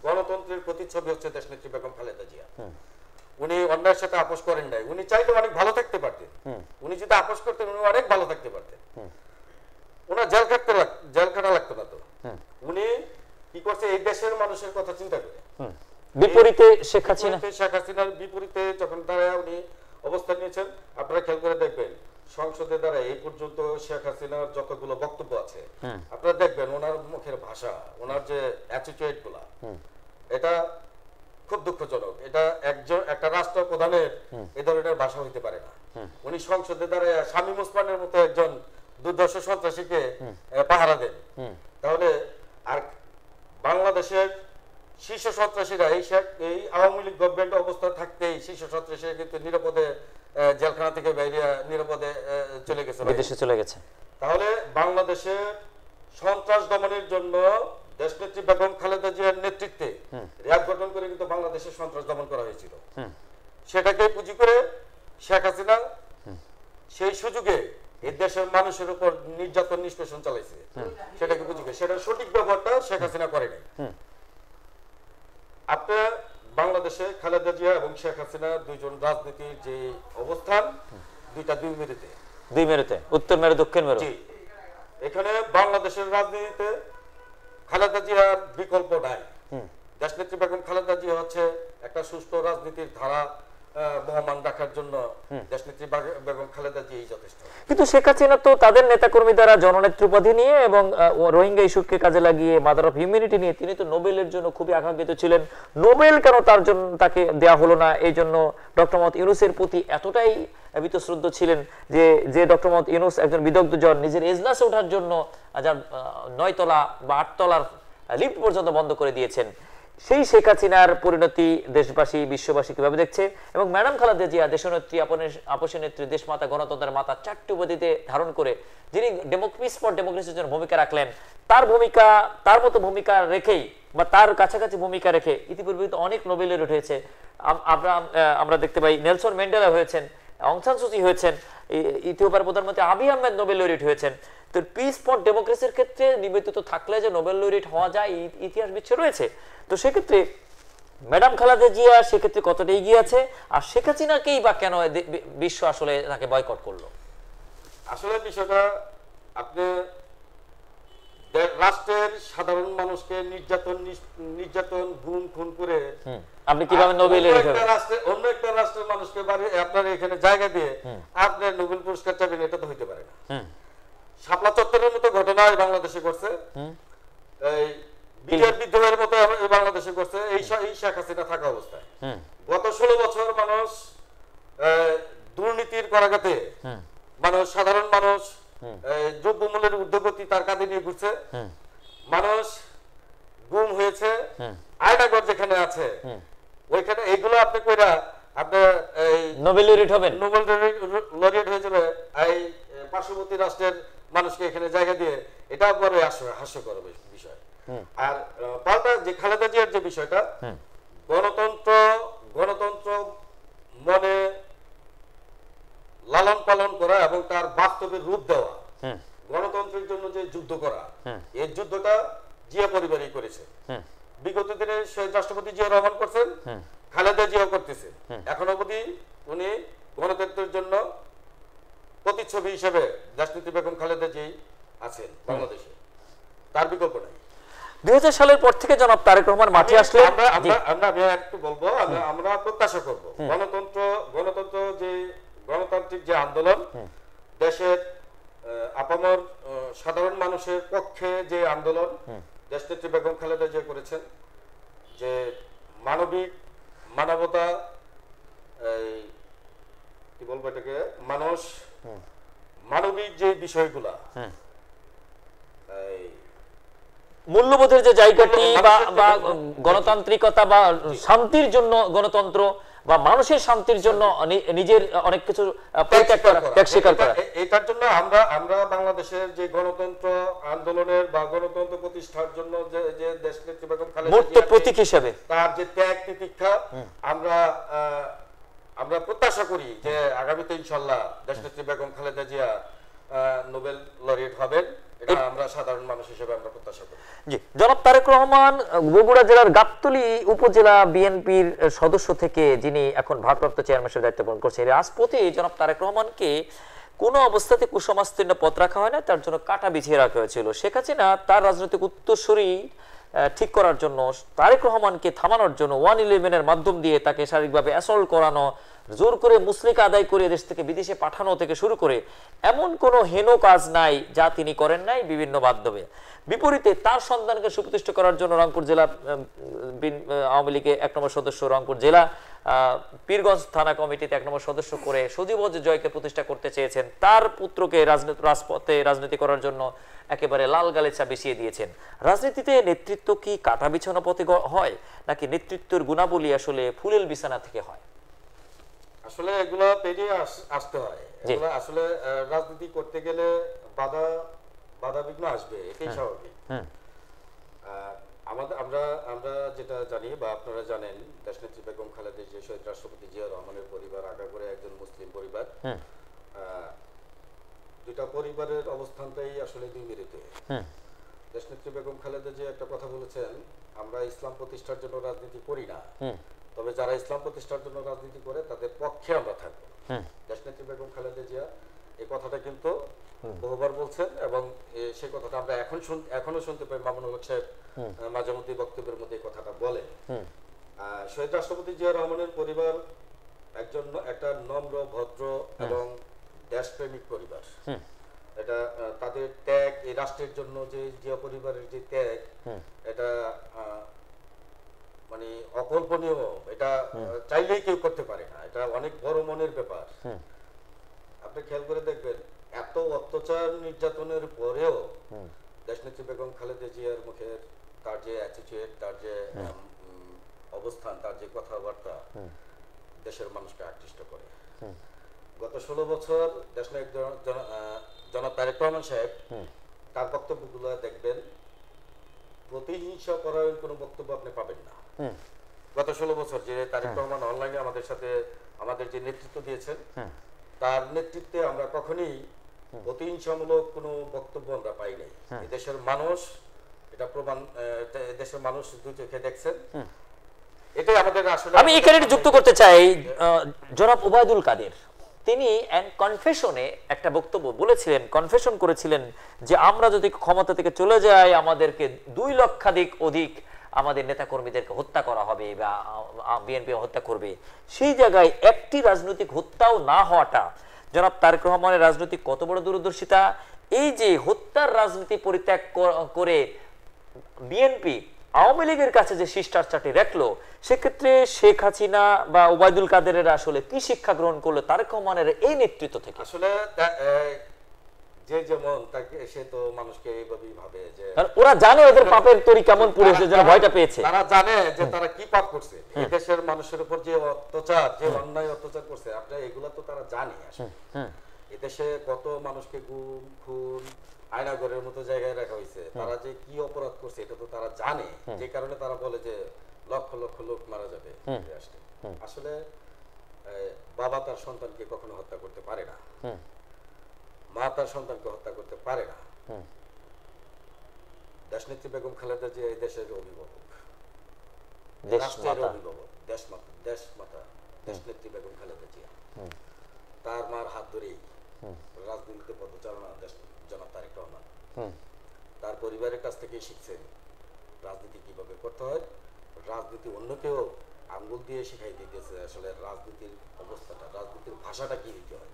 গণতন্ত্রের প্রতিচ্ছবি হচ্ছে দেশনেত্রী বেগম খালেদা জিয়া। উনি অন্যায়ের সাথে আপোষ করেন নাই। উনি চাইলে অনেক ভালো থাকতে পারতেন, উনি যদি আপোষ করতেন উনি অনেক ভালো থাকতে পারতেন, ওনার জেল কাটা লাগতো না। তো উনি কি করছে এই দেশের মানুষের কথা চিন্তা করে বিপরীতে শেখ হাসিনা শেখ হাসিনার বিপরীতে যখন দাঁড়ায় উনি অবস্থান নিয়েছেন, আপনারা খেয়াল করে দেখবেন সংসদে দাঁড়ায় এই পর্যন্ত শেখ হাসিনার যতগুলো বক্তব্য আছে আপনারা দেখবেন ওনার মুখের ভাষা, ওনার যে অ্যাটিটিউড গুলা, এটা খুব দুঃখজনক। এটা একটা রাষ্ট্র প্রধানের এই ধরনের ভাষা হইতে পারে না। উনি সংসদে দাঁড়ায় শামীম ওসমানের মতো একজন দুর্দর্শ সন্ত্রাসীকে পাহারা দেন। তাহলে আর বাংলাদেশের শীর্ষ সন্ত্রাসীরা এই আওয়ামী লীগ গভর্নমেন্ট অবস্থা থাকতেই শীর্ষ সন্ত্রাসীরা কিন্তু নিরাপদে জেলখানা থেকে বাইরে নিরাপদে চলে গেছে, বিদেশে চলে গেছে। তাহলে বাংলাদেশে সন্ত্রাস দমনের জন্য দেশনেত্রী বেগম খালেদা জিয়ার নেতৃত্বে র্যাব গঠন করে কিন্তু বাংলাদেশে সন্ত্রাস দমন করা হয়েছিল। সেটাকে পুঁজি করে শেখ হাসিনা সেই সুযোগে এই দেশের মানুষের উপর নির্যাতন নিষ্পেষণ চালাইছে। সেটাকে পুঁজি করে সেটা সঠিক ব্যবহারটা শেখ হাসিনা করেনি। আপনার বাংলাদেশে খালেদা জিয়া এবং শেখ হাসিনা দুইজন রাজনীতির যে অবস্থান, দুই মেরুতে, উত্তর মেরু দক্ষিণ মেরু। এখানে বাংলাদেশের রাজনীতিতে খালেদা জিয়ার বিকল্প নাই। দেশনেত্রী বেগম খালেদা জিয়া হচ্ছে একটা সুষ্ঠু রাজনীতির ধারা বহমান রাখার জন্য দেশনেত্রী বেগম খালেদা জিয়াই যথেষ্ট। কিন্তু শেখ হাসিনা তো তাদের নেতাকর্মী দ্বারা জননেত্রী উপাধি নিয়ে এবং রোহিঙ্গা ইস্যুকে কাজে লাগিয়ে মাদার অফ হিউম্যানিটি নিয়ে তিনি তো নোবেলের জন্য খুবই আকাঙ্ক্ষিত ছিলেন। নোবেল কেন তাকে দেওয়া হলো না, এই জন্য ডক্টর মোহাম্মদ ইউনূসের প্রতি এতটাই বীতশ্রদ্ধ ছিলেন যে ডক্টর মোহাম্মদ ইউনূস একজন বিদগ্ধ জন নিজের এজলাসে ওঠার জন্য 9 তলা বা 8 তলার লিফট পর্যন্ত বন্ধ করে দিয়েছেন। সেই শেখ হাসিনার পরিণতি দেশবাসী বিশ্ববাসী কিভাবে দেখছে এবং ম্যাডাম খালেদা জিয়া দেশনেত্রী, আপসী নেত্রী, দেশমাতা, গণতন্ত্রের মাতা 4টি উপাধিতে ধারণ করে যিনি পিস ফর ডেমোক্রেসির জন্য ভূমিকা রাখলেন, তার মতো ভূমিকা রেখেই বা তার কাছাকাছি ভূমিকা রেখে ইতিপূর্বে অনেক নোবেলের উঠেছে। আমরা দেখতে পাই নেলসন ম্যান্ডেলা হয়েছেন, অং সান সু চি হয়েছেন, ইথিওপিয়ার প্রধানমন্ত্রী আবিই আহমেদ নোবেল লরিয়েট হয়েছেন। তো পিস ফর ডেমোক্রেসির ক্ষেত্রে নিবেদিত থাকলে যে নোবেল লরিয়েট হওয়া যায় ইতিহাস বিচ্ছে রয়েছে। তো সেক্ষেত্রে ম্যাডাম খালেদা জিয়া সেক্ষেত্রে কতটা এগিয়ে আছে, আর শেখ হাসিনাকেই বা কেন বিশ্ব আসলে তাকে বয়কট করলো? আসলে বিষয়টা আপনি রাষ্ট্রের সাধারণ মানুষকে নির্যাতন গুম খুন করে আপনি কিভাবে নোবেল অন্য একটা রাষ্ট্রের মানুষকে আপনার এখানে জায়গা দিয়ে আপনি নোবেল পুরস্কার চাইবেন, এটা তো হইতে পারে না। শাপলা চত্বরের মতো ঘটনা বাংলাদেশে করছে, এই বিজয় বিদ্রোহের মতো বাংলাদেশে করছে এই শেখ হাসিনা থাকা অবস্থায়। গত 16 বছর মানুষ দুর্নীতির করাঘাতে সাধারণ মানুষ দ্রব্যমূল্যের ঊর্ধ্বগতি তার কাঁধে নিয়ে ঘুরছে, মানুষ গুম হয়েছে, আয়নাগর যেখানে আছে ওইখানে এইগুলো আপনি কইরা আপনি নোবেল লরিয়েট হবেন, নোবেল লরিয়েট হয়ে যাবে এই পার্শ্ববর্তী রাষ্ট্রের মানুষকে এখানে জায়গা দিয়ে, এটা বড় হাস্যকর বিষয়। আর পাল্টা যে খালেদা জিয়ার যে বিষয়টা, গণতন্ত্র মনে লালন পালন করা এবং তার বাস্তবে রূপ দেওয়া, গণতন্ত্রের জন্য যে যুদ্ধ করা, এই যুদ্ধটা জিয়া পরিবারই করেছে। বিগত দিনে শহীদ রাষ্ট্রপতি জিয়া রহমান করছেন, খালেদা জিয়াও করতেছে। এখন অবধি উনি গণতন্ত্রের জন্য প্রতিচ্ছবি হিসেবে দেশনেত্রী বেগম খালেদা জিয়া আছেন বাংলাদেশে, তার বিকল্প নাই। 2000 সালের পর থেকে জনাব তারেক রহমান মাঠে আসলে আমি একটু বলবো, আমরা প্রত্যাশা করব গণতন্ত্র যে গণতান্ত্রিক যে আন্দোলন, দেশের আপামর সাধারণ মানুষের পক্ষে যে আন্দোলন দেশনেত্রী বেগম খালেদা জিয়া করেছেন, যে মানবতা, কি বলবো এটাকে, মানবিক যে বিষয়গুলা, মূল্যবোধের যে জায়গাটি বা গণতান্ত্রিকতা বা শান্তির জন্য গণতন্ত্র বা মানুষের শান্তির জন্য নিজের অনেক কিছু ত্যাগ স্বীকার করা, এটার জন্য আমরা বাংলাদেশের যে গণতন্ত্র আন্দোলনের বা গণতন্ত্র প্রতিষ্ঠার জন্য যে দেশনেত্রী বেগম খালেদা মূর্ত প্রতীক হিসেবে তার যে ত্যাগ তিতিক্ষা, আমরা প্রত্যাশা করি যে আগামীতে ইনশাআল্লাহ দেশনেত্রী বেগম খালেদা জিয়া নোবেল লরিয়েট হবেন। এটা আমরা সাধারণ মানুষ হিসেবে আমরা প্রত্যাশা করি। জি, জনাব তারেক রহমান বগুড়া জেলার গাবতলী উপজেলা বিএনপির সদস্য থেকে যিনি এখন ভারপ্রাপ্ত চেয়ারম্যানের দায়িত্ব পালন করছেন, রাজপথে জনাব তারেক রহমানকে কোনো অবস্থাতে কুসমাস্তীর্ণ পথ রাখা হয় না, তার জন্য কাটা বিছিয়ে রাখা হয়েছিল। শেখ হাসিনা তার রাজনৈতিক উত্তরসূরি ঠিক করার জন্য, তারেক রহমানকে থামানোর জন্য 111-এর মাধ্যম দিয়ে তাকে শারীরিকভাবে অ্যাসল্ট করানো, জোর করে মুসলিকা আদায় করে দেশ থেকে বিদেশে পাঠানো থেকে শুরু করে এমন কোনো হেন কাজ নাই যা তিনি করেন নাই বিভিন্ন মাধ্যমে। বিপরীতে তার সন্তানকে সুপ্রতিষ্ঠিত করার জন্য রংপুর জেলা আওয়ামী লীগের 1 নম্বর সদস্য, রংপুর জেলা পীরগঞ্জ থানা কমিটিতে 1 নম্বর সদস্য করে সজীব জয়কে প্রতিষ্ঠা করতে চেয়েছেন। তার পুত্রকে রাজপথে রাজনীতি করার জন্য একেবারে লাল গালিচা বিছিয়ে দিয়েছেন। রাজনীতিতে নেতৃত্ব কি কাটা বিছানো পথে হয়, নাকি নেতৃত্বের গুণাবলী আসলে ফুলেল বিছানা থেকে হয়? আসলে এগুলা পেরিয়ে আসতে হয়। এগুলা আসলে রাজনীতি করতে গেলে বাধা বিঘ্ন আসবে, এটাই স্বাভাবিক। আমরা যেটা জানি বা আপনারা জানেন, দেশনেত্রী বেগম খালেদা জিয়া শহীদ রাষ্ট্রপতি জিয়া রহমানের পরিবার আগাগোড়া একজন মুসলিম পরিবার। দুটা পরিবারের অবস্থানটাই আসলে দুই মেরুতে। দেশনেত্রী বেগম খালেদা জিয়া একটা কথা বলেছেন, আমরা ইসলাম প্রতিষ্ঠার জন্য রাজনীতি করি না, তবে যারা ইসলাম প্রতিষ্ঠার জন্য রাজনীতি করে তাদের পক্ষে আমরা থাকবো। দেশনেত্রী বেগম খালেদা জিয়া এই কথাটা কিন্তু বহুবার বলছেন, এবং সেই কথাটা আমরা এখনো শুনতে পাই। মামুনুল হক সাহেব মাঝে মধ্যে বক্তব্যের মধ্যে এই কথাটা বলে। শহীদ রাষ্ট্রপতি জিয়া রহমানের পরিবার একটা নম্র, ভদ্র এবং দেশপ্রেমিক পরিবার। এটা তাদের ত্যাগ, এই রাষ্ট্রের জন্য যে জিয়া পরিবারের যে ত্যাগ, এটা মানে অকল্পনীয়। এটা চাইলেই কেউ করতে পারে না, এটা অনেক বড় মনের ব্যাপার। আপনি খেয়াল করে দেখবেন, এত অত্যাচার নির্যাতনের পরেও দেশনেত্রী বেগম খালেদা জিয়ার মুখের তার যে অ্যাটিটিউড, তার যে অবস্থান, তার যে কথাবার্তা দেশের মানুষকে আকৃষ্ট করে। গত 16 বছর দেশনায়ক জনাব তারেক রহমান সাহেব তার বক্তব্যগুলো দেখবেন, প্রতিহিংসা পরায়ণ কোনো বক্তব্য আপনি পাবেন না। গত 16 বছর যে তারেক রহমান অনলাইনে আমাদের সাথে আমাদের যে নেতৃত্ব দিয়েছেন, তার নেতৃত্বে আমরা কখনোই প্রতিহিংসামূলক কোনো বক্তব্য আমরা পাই নাই। দেশের মানুষ এটা প্রমাণ, দেশের মানুষ দুই চোখে দেখছেন। এটাই আমাদের আসলে। আমি এখানে যুক্ত করতে চাই, জনাব ওবায়দুল কাদের তিনি কনফেশনে একটা বক্তব্য বলেছিলেন, কনফেশন করেছিলেন যে আমরা যদি ক্ষমতা থেকে চলে যাই আমাদেরকে 2 লক্ষাধিক অধিক আমাদের নেতা কর্মীদেরকে হত্যা করা হবে বা বিএনপি হত্যা করবে। সেই জায়গায় একটি রাজনৈতিক হত্যাও না হওয়াটা জনাব তারেক রহমানের রাজনৈতিক কত বড় দূরদর্শিতা। এই যে হত্যার রাজনীতি পরিত্যাগ করে বিএনপি আওয়ামী লীগের কাছে যে শিষ্টাচারটি রাখলো, সেক্ষেত্রে শেখ হাসিনা বা ওবায়দুল কাদেরের আসলে কি শিক্ষা গ্রহণ করলো তারেক রহমানের এই নেতৃত্ব থেকে? আসলে যে যেমন তাকে, সে তো মানুষকে এইভাবেই ভাবে যে ওরা জানে ওদের পাপের তরি কেমন পড়েছে, যেন ভয়টা পেয়েছে। তারা জানে যে তারা কি পাপ করছে, এই দেশের মানুষের উপর যে অত্যাচার, যে অন্যায় অত্যাচার করছে, আপনারা এগুলা তো তারা জানে। আসলে এদেশে কত মানুষকে গুম, খুন, আয়নাঘরের মতো জায়গায় রাখা হয়েছে, তারা যে কি অপরাধ করছে এটা তো তারা জানে। যে কারণে তারা বলে যে লক্ষ লক্ষ লোক মারা যাবে। আসলে বাবা তার সন্তানকে কখনো হত্যা করতে পারে না, মা তার সন্তানকে হত্যা করতে পারে না। দেশনেত্রী বেগম খালেদা জিয়া এই দেশের অভিভাবক, রাষ্ট্রের অভিভাবক, দেশমাতা দেশনেত্রী বেগম খালেদা জিয়া। তার মার হাত ধরেই রাজনীতিতে পদচারণা জনাব তারেক রহমান। তার পরিবারের কাছ থেকেই শিখছেন রাজনীতি কিভাবে করতে হয়। রাজনীতি অন্য কেউ আঙ্গুল দিয়ে শিখাই দিতেছে আসলে রাজনীতির অবস্থাটা, রাজনীতির ভাষাটা কি দিতে হয়,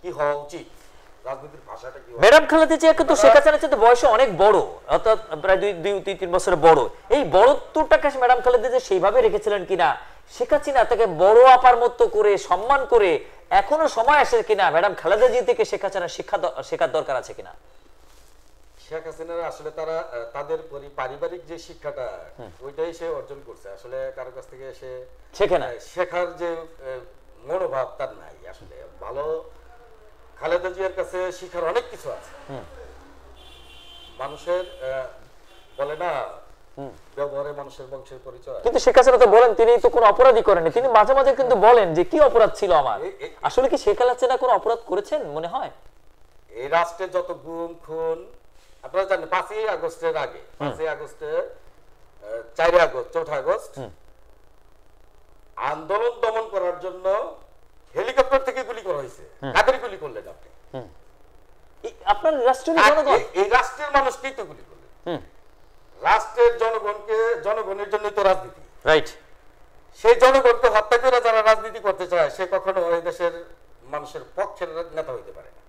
কি হওয়া উচিত, রাজনীতির ভাষাটা কি। ম্যাডাম খালেদা জিয়া কিন্তু শেখ হাসিনার চেয়ে বয়সে অনেক বড়, অর্থাৎ প্রায় 2-3 বছরের বড়। এই বড়ত্বটাকে ম্যাডাম খালেদা জিয়া সেইভাবে রেখেছিলেন কিনা, শেখ হাসিনা তাকে বড় আপার মতো করে সম্মান করে এখনো সময় আসে কিনা, ম্যাডাম খালেদা জিয়া থেকে শেখ হাসিনার শেখার দরকার আছে কিনা? শেখ হাসিনার আসলে তারা তাদের পারিবারিক যে শিক্ষাটা ওইটাই সে অর্জন করছে। আসলে কারো কাছ থেকে সে শেখে না, শেখার যে মনোভাব তার নাই। আসলে ভালো খালেদা জিয়ার কাছে শিখার অনেক কিছু আছে। মানুষের বলে না ব্যবহারে মানুষের বংশের পরিচয়, কিন্তু শেখ হাসিনা তো বলেন তিনি তো কোনো অপরাধী করেনি। তিনি মাঝে মাঝে কিন্তু বলেন যে কি অপরাধ ছিল আমার। আসলে কি শেখ হাসিনা কোনো অপরাধ করেছেন মনে হয়? এই রাষ্ট্রে যত গুম খুন আপনারা জানেন, 5ই আগস্টের আগে, 5ই আগস্টের 4 আগস্ট 4 আগস্ট আন্দোলন দমন করার জন্য হেলিকপ্টার থেকে গুলি করা হয়েছে। কাদের গুলি করলেন আপনি? আপনার রাষ্ট্রের জনগণ, এই রাষ্ট্রের মানুষকেই তো গুলি করলেন। রাষ্ট্রের জনগণের জন্য তো রাজনীতি, রাইট। সেই জনগণকে হত্যা করে যারা রাজনীতি করতে চায় সে কখনো এই দেশের মানুষের পক্ষের নেতা হইতে পারে না,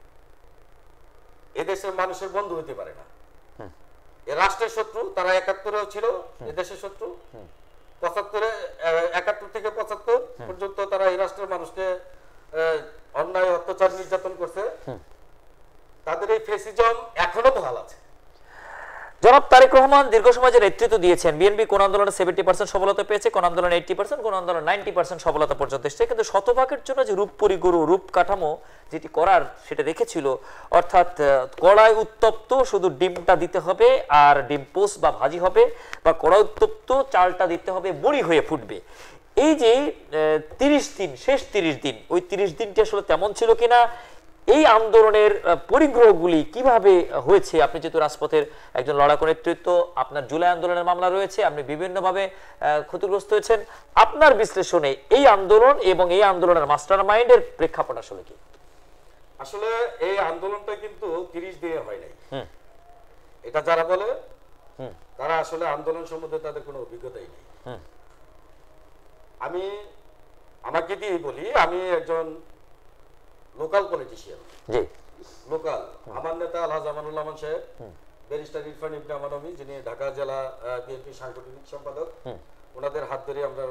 এ দেশের মানুষের বন্ধু হইতে পারে না। এ রাষ্ট্রের শত্রু, তারা ৭১-এও ছিল এ দেশের শত্রু, ৭১ থেকে ৭৫ পর্যন্ত তারা এই রাষ্ট্রের মানুষকে অন্যায় অত্যাচার নির্যাতন করছে। তাদের এই ফেসিজম এখনো বহাল আছে। জনাব তারেক রহমান দীর্ঘ সময় যে নেতৃত্ব দিয়েছেন, বিএনপি কোন আন্দোলনে 70% সফলতা পেয়েছে, কোন আন্দোলনে 80%, কোন আন্দোলনে 90% সফলতা পর্যন্ত এসেছে, কিন্তু শতভাগের জন্য যে রূপ পরিগুরু রূপ কাঠামো যেটি করার সেটা রেখেছিল, অর্থাৎ কড়াই উত্তপ্ত শুধু ডিমটা দিতে হবে আর ডিম পোস্ট বা ভাজি হবে, বা কড়াই উত্তপ্ত চালটা দিতে হবে বড়ি হয়ে ফুটবে। এই যে 30 দিন, শেষ 30 দিন, ওই 30 দিনটি আসলে তেমন ছিল কিনা, এই আন্দোলনের পরিগ্রহগুলি কিভাবে হয়েছে? আপনি যেহেতু রাজপথের একজন লড়াকু নেতৃত্ব, আপনার জুলাই আন্দোলনের মামলা রয়েছে, আপনি বিভিন্নভাবে ক্ষতিগ্রস্ত হয়েছেন, আপনার বিশ্লেষণে এই আন্দোলন এবং এই আন্দোলনের মাস্টার মাইন্ডের প্রেক্ষাপট আসলে কি? আসলে এই আন্দোলনটা কিন্তু 30 দিয়ে হয় নাই। এটা যারা বলে তারা আসলে আন্দোলন সম্বন্ধে তাদের কোনো অভিজ্ঞতাই নেই। আমি আমাকে দিয়ে বলি, আমি একজন লোকাল পলিটিশিয়ান, লোকাল। আমার নেতা আলহাজ আমানুল্লাহ আমান সাহেব, ব্যারিস্টার ইরফান ইবনে আমানমি, যিনি ঢাকা জেলা বিএনপি সাংগঠনিক সম্পাদক, ওনাদের হাত ধরে আমরা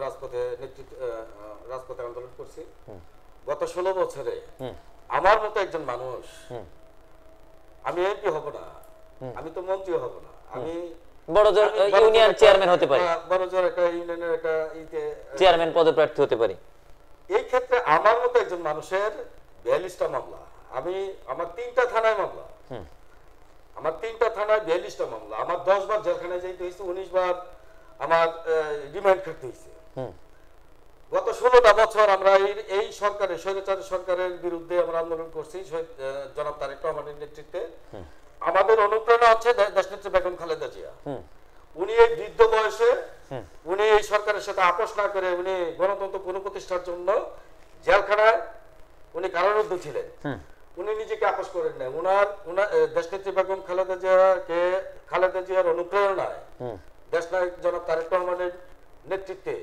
রাজপথে আন্দোলন করছি। গত 16 বছরে আমার মতো একজন মানুষ, আমি এমপি হব না, আমি তো মন্ত্রী হব না, আমি বড়জোর ইউনিয়ন চেয়ারম্যান হতে পারি, বড়জোর একটা ইউনিয়নের একটা চেয়ারম্যান পদে প্রার্থী হতে পারি। এই ক্ষেত্রে আমার মতো একজন মানুষের 42টা মামলা, আমার 3টা থানায় মামলা, আমার 3টা থানায় 42টা মামলা, আমার 10 বার জেলখানায় যাইতে হয়েছে, 19 বার আমার রিমান্ড করতে হয়েছে। গত 16টা বছর আমরা এই সরকারের, স্বৈরাচারী সরকারের বিরুদ্ধে আমরা আন্দোলন করছি জনাব তারেক রহমানের নেতৃত্বে। আমাদের অনুপ্রেরণা হচ্ছে দেশনেত্রী বেগম খালেদা জিয়া। উনি এই বৃদ্ধ বয়সে উনি এই সরকারের সাথে আপোষ না করে উনি গণতন্ত্র পুনঃপ্রতিষ্ঠার জন্য জেলখানায় উনি কারারুদ্ধ ছিলেন। উনি নিজেকে আপোষ করেন না। উনার দেশনেত্রী বেগম খালেদা জিয়ার অনুপ্রেরণায় দেশনায়ক জনাব তারেক রহমানের নেতৃত্বে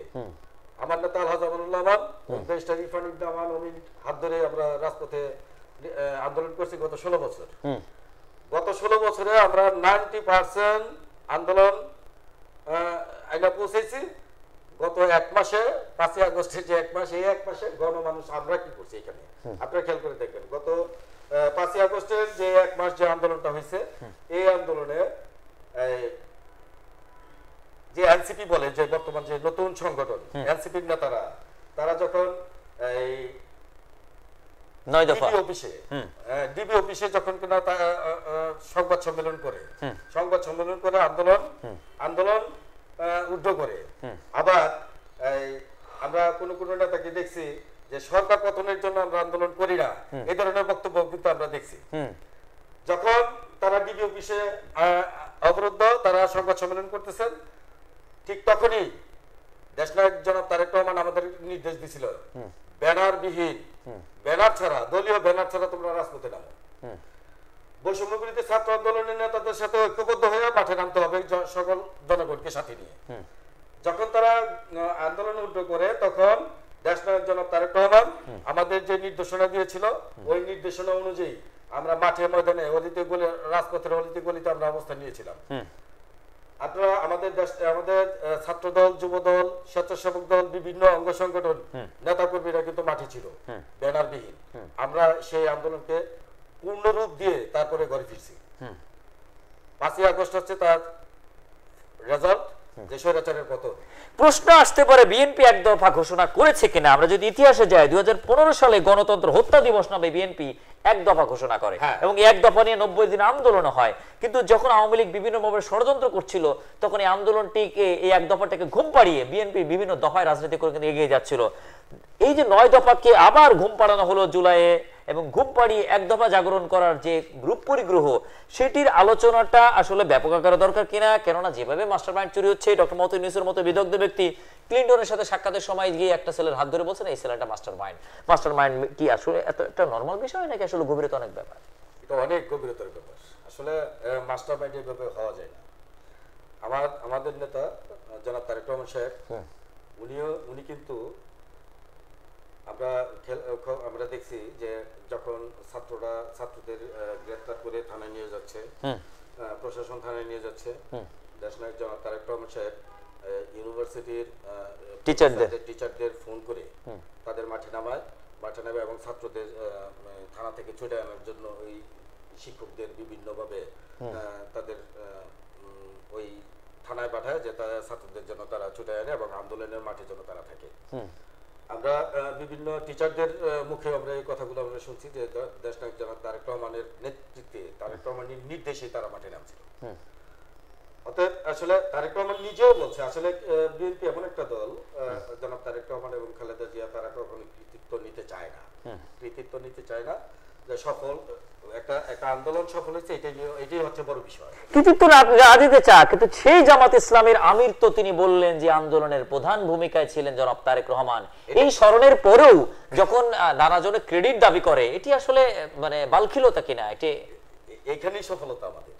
আমার নেতা আলহাজ আমানুল্লাহ আমান, ব্যারিস্টার ইরফান ইবনে আমানমির হাত ধরে আমরা রাজপথে আন্দোলন করছি গত 16 বছর। গত 16 বছরে আমরা 90% আন্দোলন আইনা পৌঁছেছি। গত 1 মাসে 5ই আগস্টের যে 1 মাস, এই 1 মাসে গণমানুষ আমরা কি করছি এখানে আপনারা খেয়াল করে দেখবেন। গত 5ই আগস্টের যে 1 মাস যে আন্দোলনটা হয়েছে, এই আন্দোলনে যে এনসিপি বলে, যে বর্তমান যে নতুন সংগঠন এনসিপির নেতারা, তারা যখন এই 9 দফা ডিবি অফিসে যখন কিনা সংবাদ সম্মেলন করে আন্দোলন উদ্ধ করে, আবার আমরা কোন নেতাকে দেখছি যে সরকার পতনের জন্য আমরা আন্দোলন করি না, এই ধরনের বক্তব্য কিন্তু আমরা দেখছি। যখন তারা ডিবি অফিসে অবরুদ্ধ, তারা সংবাদ সম্মেলন করতেছেন, ঠিক তখনই দেশনায়ক জনাব তারেক রহমান আমাদের নির্দেশ দিছিল, ব্যানারবিহীন, ব্যানার ছাড়া, দলীয় ব্যানার ছাড়া তোমরা রাজপথে নামো। বৈষম্য বিরোধী ছাত্র আন্দোলনের নেতাদের সাথে ঐক্যবদ্ধ হয়ে মাঠে নামতে হবে সকল জনগণকে সাথে নিয়ে। যখন তারা আন্দোলন উদ্যোগ করে, তখন দেশনায়ক জনাব তারেক রহমান আমাদের যে নির্দেশনা দিয়েছিল, ওই নির্দেশনা অনুযায়ী আমরা মাঠে ময়দানে রাজপথের অলিতে গলিতে আমরা অবস্থান নিয়েছিলাম। আপনারা আমাদের ছাত্র দল, যুব দল, স্বেচ্ছাসেবক দল, বিভিন্ন অঙ্গ সংগঠন নেতা কর্মীরা কিন্তু মাঠে ছিল ব্যানারবিহীন। আমরা সেই আন্দোলনকে পূর্ণরূপ দিয়ে তারপরে ঘরে ফিরছি। 5ই আগস্ট হচ্ছে তার রেজাল্ট, যে স্বৈরাচারের পতন। প্রশ্ন আসতে পারে বিএনপি এক দফা ঘোষণা করেছে কিনা। আমরা যদি ইতিহাসে যাই, 2015 সালে গণতন্ত্র হত্যা দিবস নামে বিএনপি এক দফা ঘোষণা করে এবং এক দফা নিয়ে 90 দিন আন্দোলন হয়। কিন্তু যখন আওয়ামী লীগ বিভিন্ন ভাবে ষড়যন্ত্র করছিল, তখন এই আন্দোলনটিকে, এই এক দফাটাকে ঘুম পাড়িয়ে বিএনপি বিভিন্ন দফায় রাজনীতি করে কিন্তু এগিয়ে যাচ্ছিল। এই যে 9 দফাকে আবার ঘুম পাড়ানো হলো জুলাইয়ে, এবং ঘুম পাড়িয়ে এক দফা জাগরণ করার যে গ্রুপ পরিগ্রহ, সেটির আলোচনাটা আসলে ব্যাপক আকারে দরকার কিনা। কেননা যেভাবে মাস্টারমাইন্ড চুরি হচ্ছে, ডক্টর মোহাম্মদ ইউনূসের মতো বিদগ্ধ ব্যক্তি ক্লিনটনের সাথে সাক্ষাতের সময় গিয়ে একটা ছেলের হাত ধরে বলছেন এই ছেলেটা মাস্টারমাইন্ড কি আসলে এত একটা নরমাল বিষয় নাকি আসলে গভীরতা অনেক ব্যাপার? এটা অনেক গভীরতার ব্যাপার। আসলে মাস্টারমাইন্ডের ব্যাপারে হওয়া যায় না। আমাদের নেতা জনাব তারেক রহমান সাহেব উনি কিন্তু আমরা দেখছি যে যখন ছাত্রদের গ্রেফতার করে থানায় নিয়ে যাচ্ছে, প্রশাসন থানায় নিয়ে যাচ্ছে, দেশনায়ক জনাব তারেক রহমান সাহেব ইউনিভার্সিটির টিচারদের ফোন করে তাদের মাঠে নামায় এবং ছাত্রদের থানা থেকে ছুটে আনার জন্য ওই শিক্ষকদের বিভিন্নভাবে তাদের ওই থানায় পাঠায় যে তারা ছাত্রদের জন্য তারা ছুটে আনে এবং আন্দোলনের মাঠের জন্য তারা থাকে। আমরা বিভিন্ন টিচারদের মুখে আমরা এই কথাগুলো আমরা শুনছি যে দেশনায়ক জনাব তারেক রহমানের নেতৃত্বে, তারেক রহমানের নির্দেশে তারা মাঠে নামছিল। অতএব আসলে তারেক রহমান নিজেও বলছে আসলে বিএনপি এমন একটা দল, জনাব তারেক রহমান এবং খালেদা জিয়া তারা কখনো কৃতিত্ব নিতে চায় না, যে সফল একটা আন্দোলন সফল হয়েছে এটাই হচ্ছে বড় বিষয়। কৃতিত্ব না দিতে চা, কিন্তু সেই জামাত ইসলামের আমির তো তিনি বললেন যে আন্দোলনের প্রধান ভূমিকায় ছিলেন জনাব তারেক রহমান। এই স্মরণের পরেও যখন নানাজনে ক্রেডিট দাবি করে, এটি আসলে মানে বালখিলতা কিনা? এখানেই সফলতা আমাদের,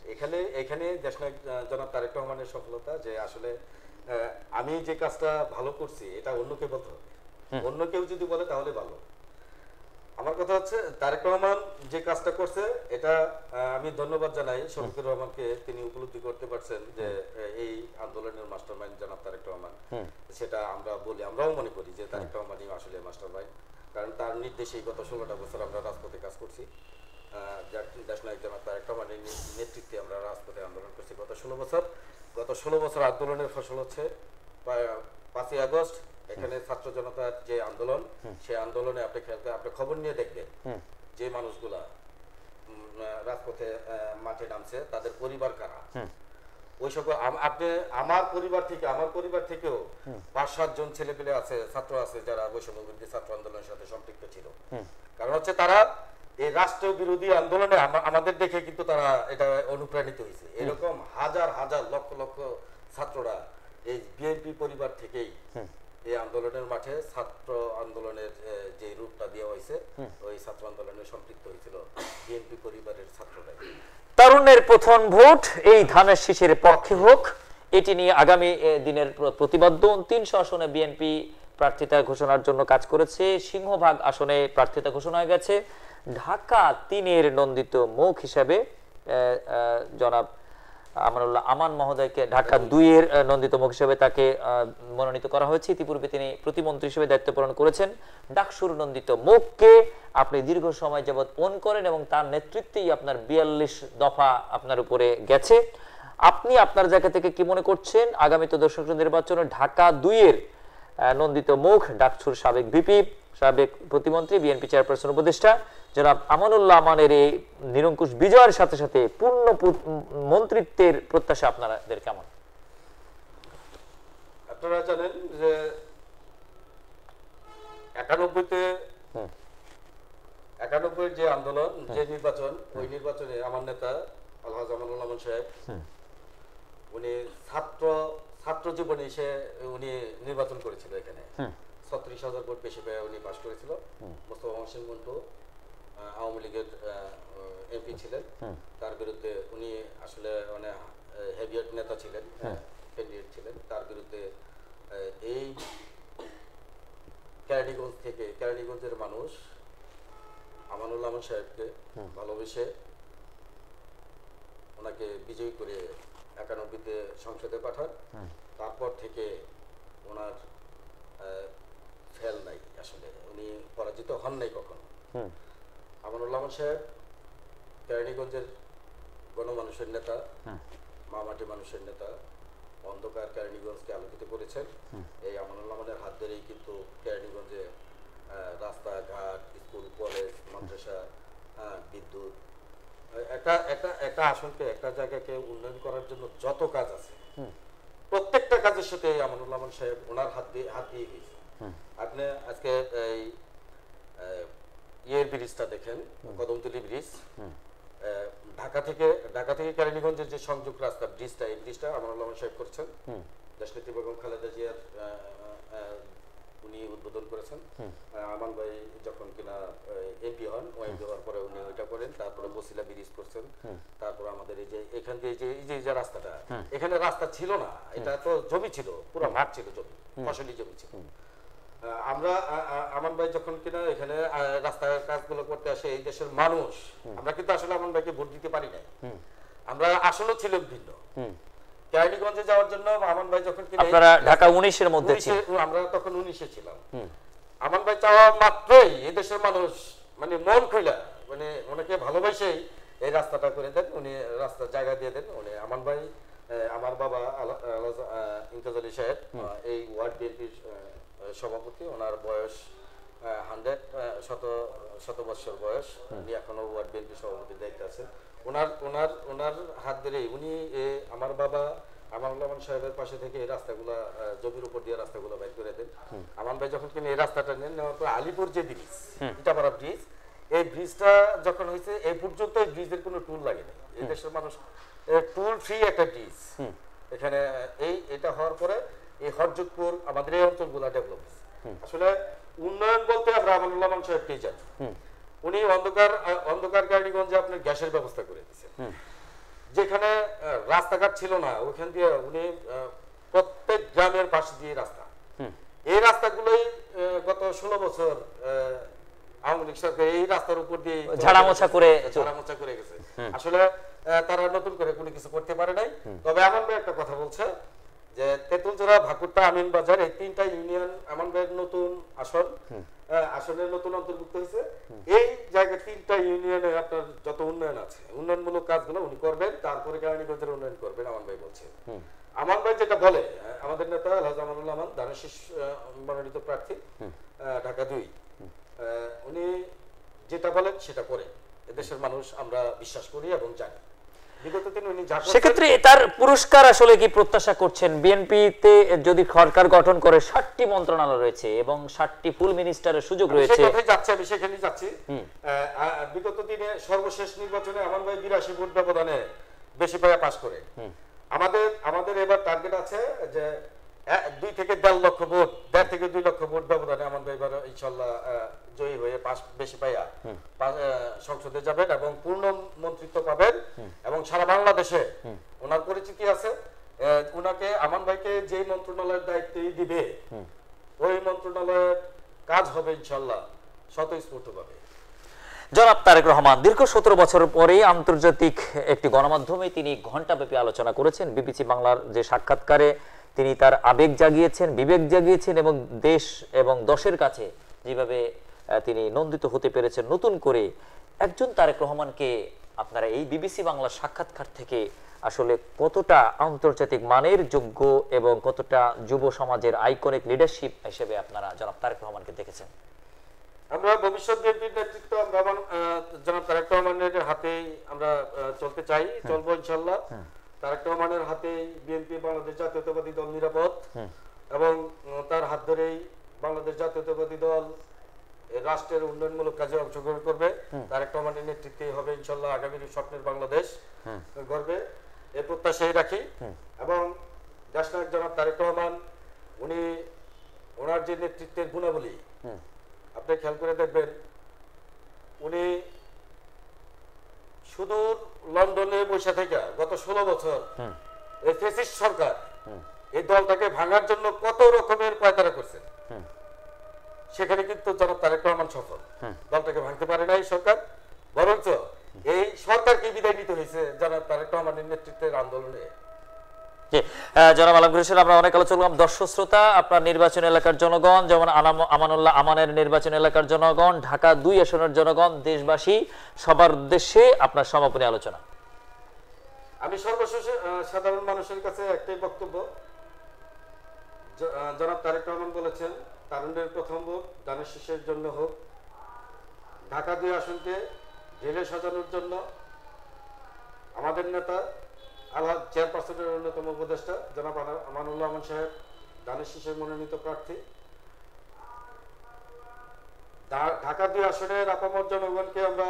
এখানে দেশনায়ক জনাব তারেক রহমানের সফলতা যে আসলে আমি যে কাজটা ভালো করছি এটা অন্যকে বলতে হবে, অন্য কেউ যদি বলে তাহলে ভালো। আমার কথা হচ্ছে তারেক রহমান যে কাজটা করছে এটা আমি ধন্যবাদ জানাই শফিকুর রহমানকে, তিনি উপলব্ধি করতে পারছেন যে এই আন্দোলনের মাস্টারমাইন্ড জনাব তারেক রহমান। সেটা আমরাও মনে করি যে তারেক রহমানই আসলে মাস্টারমাইন্ড, কারণ তার নির্দেশেই গত 16টা বছর আমরা রাজপথে কাজ করছি। দেশনায়ক জনাব তারেক রহমানের নেতৃত্বে আমরা রাজপথে আন্দোলন করছি গত 16 বছর আন্দোলনের ফসল হচ্ছে 5ই আগস্ট এখানে ছাত্র জনতার যে আন্দোলন, সেই আন্দোলনে আপনি খবর নিয়ে দেখবেন যে মানুষগুলা রাজপথে মাঠে নামছে তাদের পরিবার কারা। ওই সকল আপনি আমার পরিবার থেকেও 5-7 জন ছেলেপেলে আছে, ছাত্র আছে যারা বৈষম্যবিরোধী ছাত্র আন্দোলনের সাথে সম্পৃক্ত ছিল। কারণ হচ্ছে তারা এই রাষ্ট্র বিরোধী আন্দোলনে আমাদের দেখে কিন্তু তারা এটা অনুপ্রাণিত হয়েছে। এরকম হাজার হাজার লক্ষ লক্ষ ছাত্ররা এই বিএনপি পরিবার থেকেই এই আন্দোলনের মাঠে ছাত্র আন্দোলনের যে রূপটা দেওয়া হয়েছে, ওই ছাত্র আন্দোলনে সম্পৃক্ত হয়েছিল বিএনপি পরিবারের ছাত্ররাই। তারুণ্যের প্রথম ভোট এই ধানের শীষের পক্ষে হোক, এটি নিয়ে আগামী দিনের প্রতিবদ্ধ। 300 আসনে বিএনপি প্রার্থিতা ঘোষণার জন্য কাজ করেছে। সিংহভাগ আসনে প্রার্থিতা ঘোষণা হয়ে গেছে। ঢাকা 3-এর নন্দিত মুখ হিসাবে জনাব আমানুল্লাহ আমান মহোদয়কে ঢাকা 2-এর নন্দিত মুখ হিসেবে তাকে মনোনীত করা হয়েছে। ইতিপূর্বে তিনি প্রতিমন্ত্রী হিসেবে দায়িত্ব পালন করেছেন। ডাকসুর নন্দিত মুখকে আপনি দীর্ঘ সময় যাবৎ ওন করেন এবং তার নেতৃত্বেই আপনার 42 দফা আপনার উপরে গেছে। আপনি আপনার জায়গা থেকে কি মনে করছেন আগামী দর্শক নির্বাচনে ঢাকা 2-এর নন্দিত মুখ ডাকসুর সাবেক ভিপি, সাবেক প্রতিমন্ত্রী, বিএনপি চেয়ারপারসন উপদেষ্টা জনাব আমানুল্লাহ আমানের এই নিরঙ্কুশ বিজয়ের সাথে সাথে পূর্ণ মন্ত্রিত্বের প্রত্যাশা আপনাদের কেমন? আপনারা জানেন যে 91 যে আন্দোলন, যে নির্বাচন, ওই নির্বাচনে আমার নেতা আলহাজ আমানুল্লাহ আমান সাহেব উনি ছাত্র জীবনে উনি নির্বাচন করেছিল। এখানে 36,000 ভোট বেশি পেয়ে উনি পাশ করেছিল। মোস্তফা হোসেন মন্টু আওয়ামী লীগের এমপি ছিলেন, তার বিরুদ্ধে উনি আসলে মানে হেভিয়েট নেতা ছিলেন, ক্যান্ডিডেট ছিলেন। তার বিরুদ্ধে এই কেরানীগঞ্জের মানুষ আমানুল্লাহ আমান সাহেবকে ভালোবেসে ওনাকে বিজয়ী করে 91-তে সংসদে পাঠান। তারপর থেকে ওনার ফেল নাই, আসলে উনি পরাজিত হন নাই কখনো। আমানুল্লাহ আমান সাহেব কেরানীগঞ্জের গণমানুষের নেতা, মামাটি মানুষের নেতা, অন্ধকার কেরানীগঞ্জকে আলোকিত করেছেন। এই আমানুল্লাহ আমানের হাত ধরেই কিন্তু কেরানীগঞ্জে রাস্তাঘাট, স্কুল, কলেজ, মাদ্রাসা, বিদ্যুৎ, একটা আসনকে, একটা জায়গাকে উন্নয়ন করার জন্য যত কাজ আছে প্রত্যেকটা কাজের সাথে আমানুল্লাহ আমান সাহেব ওনার হাত দিয়ে গেছে। আপনি আজকে এই ব্রিজটা দেখেন, কদমতলী ব্রিজ, ঢাকা থেকে কেরানীগঞ্জের যে সংযোগ রাস্তা ব্রিজটা, এই ব্রিজটা আমানুল্লাহ আমান সাহেব করছেন। দেশনেত্রী বেগম খালেদা জিয়ার উনি উদ্বোধন করেছেন। আমান ভাই যখন কিনা এমপি হন, ও এমপি হওয়ার পরে উনি ওইটা করেন, তারপরে বসিলা ব্রিজ করছেন, তারপর আমাদের এই যে এখান দিয়ে যে রাস্তাটা, এখানে রাস্তা ছিল না, এটা তো জমি ছিল, পুরো মাঠ ছিল, জমি ফসলি জমি ছিল। আমরা আমান ভাই যখন কিনা এখানে রাস্তার কাজগুলো করতে আসে এই দেশের মানুষ, আমরা কিন্তু আসলে আমান ভাইকে ভোট দিতে পারি নাই, আমরা আসলে ছিলাম ভিন্ন। কেরানীগঞ্জে যাওয়ার জন্য আমান ভাই যখন কিনা আপনারা ঢাকা 19 এর মধ্যে ছিলেন, আমরা তখন 19-এ ছিলাম। আমান ভাই চাওয়া মাত্রই এই দেশের মানুষ মানে মন খুইলা মানে ওনাকে ভালোবাসেই এই রাস্তাটা করে দেন, উনি রাস্তার জায়গা দিয়ে দেন। উনি আমান ভাই, আমার বাবা ইমতাজ আলী সাহেব এই ওয়ার্ড বিএনপির সভাপতি, ওনার বয়স 100 বছর বয়স, উনি এখনো ওয়ার্ড বিএনপি সভাপতির দায়িত্বে আছেন। ওনার হাত ধরে উনি আমার বাবা আমানুল্লাহ আমান সাহেবের পাশে থেকে এই রাস্তাগুলা জমির উপর দিয়ে রাস্তাগুলো বাইর করে দেন। আমান ভাই যখন কিনা এই রাস্তাটা নেন, নেওয়ার পর আলিপুর যে ব্রিজ, ইটাপাড়া ব্রিজ, এই ব্রিজটা যখন হয়েছে এই পর্যন্ত এই ব্রিজের কোনো টুল লাগেনি। এই দেশের মানুষ টুল ফ্রি একটা ব্রিজ এখানে এটা হওয়ার পরে এই হরযোধপুর আমাদের এই অঞ্চলগুলা ডেভেলপ হয়েছে। আসলে উন্নয়ন বলতে আমরা আমানুল্লাহ আমান সাহেবকেই জানি। উনি অন্ধকার কেরানীগঞ্জে আপনার গ্যাসের ব্যবস্থা করে দিয়েছেন, যেখানে রাস্তাঘাট ছিল না ওখান দিয়ে উনি প্রত্যেক গ্রামের পাশে দিয়ে রাস্তা, এই রাস্তাগুলোই গত 16 বছর আওয়ামী লীগ সরকার এই রাস্তার উপর দিয়ে ঝাড়ামোছা করে গেছে। আসলে তারা নতুন করে কোনো কিছু করতে পারে নাই। তবে আমান ভাই একটা কথা বলছে যে তেঁতুলজোড়া, ভাকুরটা, আমিন বাজার এই 3টা ইউনিয়ন আমান ভাইয়ের নতুন আসনের নতুন অন্তর্ভুক্ত হয়েছে। এই জায়গায় 3টা ইউনিয়নে আপনার যত উন্নয়ন আছে, উন্নয়নমূলক কাজগুলো উনি করবেন, তারপরে কেরানীগঞ্জের উন্নয়ন করবেন আমান ভাই বলছে। আমান ভাই যেটা বলে, আমাদের নেতা আলহাজ আমানুল্লাহ আমান দানেশ মনোনীত প্রার্থী ঢাকা 2, উনি যেটা বলেন সেটা করে এদেশের মানুষ আমরা বিশ্বাস করি এবং জানি। সেক্ষেত্রে তার পুরস্কার আসলে কি প্রত্যাশা করছেন? বিএনপিতে যদি সরকার গঠন করে 60টি মন্ত্রণালয় রয়েছে এবং 60টি ফুল মিনিস্টারের সুযোগ রয়েছে, আমি সেখানে যাচ্ছি। বিগত দিনে সর্বশেষ নির্বাচনে আমান ভাই 82 ভোট ব্যবধানে বেশি পায়া পাস করে। আমাদের এবার টার্গেট আছে যে 2 থেকে 1.5 লক্ষ ভোট, 1.5 থেকে 2 লক্ষ ভোট ব্যবধানে আমান ভাই এবার ইনশাআল্লাহ জয়ী হয়ে বেশি পাইয়া সংসদে যাবেন এবং পূর্ণ মন্ত্রিত্ব পাবেন এবং সারা বাংলাদেশে ওনার পরিচিতি আছে। ওনাকে আমান ভাইকে যে মন্ত্রণালয়ের দায়িত্বই দিবে ওই মন্ত্রণালয়ের কাজ হবে ইনশাআল্লাহ স্বতঃস্ফূর্তভাবে। জনাব তারেক রহমান দীর্ঘ 17 বছর পরে আন্তর্জাতিক একটি গণমাধ্যমে তিনি ঘণ্টাব্যাপী আলোচনা করেছেন। বিবিসি বাংলার যে সাক্ষাৎকারে তিনি তার আবেগ জাগিয়েছেন, বিবেক জাগিয়েছেন এবং দেশ এবং দশের কাছে যেভাবে তিনি নন্দিত হতে পেরেছেন নতুন করে। একজন তারেক রহমানকে আপনারা এই বিবিসি বাংলার সাক্ষাৎকার থেকে আসলে কতটা আন্তর্জাতিক মানের যোগ্য এবং কতটা যুব সমাজের আইকনিক লিডারশিপ হিসেবে আপনারা জনাব তারেক রহমানকে দেখেছেন? আমরা ভবিষ্যৎ বিএনপির নেতৃত্ব আমরা জনাব তারেক রহমানের হাতেই আমরা চলতে চাই, চলবো ইনশাআল্লাহ। তারেক রহমানের হাতেই বিএনপি বাংলাদেশ জাতীয়তাবাদী দল নিরাপদ এবং তার হাত ধরেই বাংলাদেশ জাতীয়তাবাদী দল রাষ্ট্রের উন্নয়নমূলক কাজে অংশগ্রহণ করবে। তারেক রহমানের নেতৃত্বে হবে ইনশাআল্লাহ আগামী স্বপ্নের বাংলাদেশ গড়বে, এই প্রত্যাশাই রাখি। এবং দেশনায়ক জনাব তারেক রহমান উনি ওনার যে নেতৃত্বের গুণাবলী আপনি খেয়াল করে দেখবেন, উনি সুদূর লন্ডনে বসে থেকে গত 16 বছর এই ফ্যাসিস্ট সরকার এই দলটাকে ভাঙার জন্য কত রকমের পায়তারা করছেন, সেখানে কিন্তু জনাব তারেক রহমান সফল। দলটাকে ভাঙতে পারে না এই সরকার, বরঞ্চ এই সরকারকে বিদায় নিতে হয়েছে জনাব তারেক রহমানের নেতৃত্বের আন্দোলনে। জনাব আলমগীর হোসেন, আমরা অনেক আলোচনা করলাম। দর্শক শ্রোতা, আপনার নির্বাচন এলাকার জনগণ, যেমন আমানুল্লাহ আমানের নির্বাচন এলাকার জনগণ, ঢাকা 2 আসনের জনগণ, দেশবাসী সবার উদ্দেশ্যে আপনার সমাপনী আলোচনা। আমি সর্বশেষে সাধারণ মানুষের কাছে একটাই বক্তব্য, জনাব তারেক রহমান বলেছেন তারুণ্যের প্রথম ভোট ধানের শীষের জন্য হোক, ঢাকা 2 আসনকে ঢেলে সাজানোর জন্য আমাদের নেতা আলহাজ চেয়ারপারসনের অন্যতম উপদেষ্টা জনাব আমানুল্লাহ আমান সাহেব ধানের শীষের মনোনীত প্রার্থী। ঢাকা 2 আসনের আপামর জনগণকে আমরা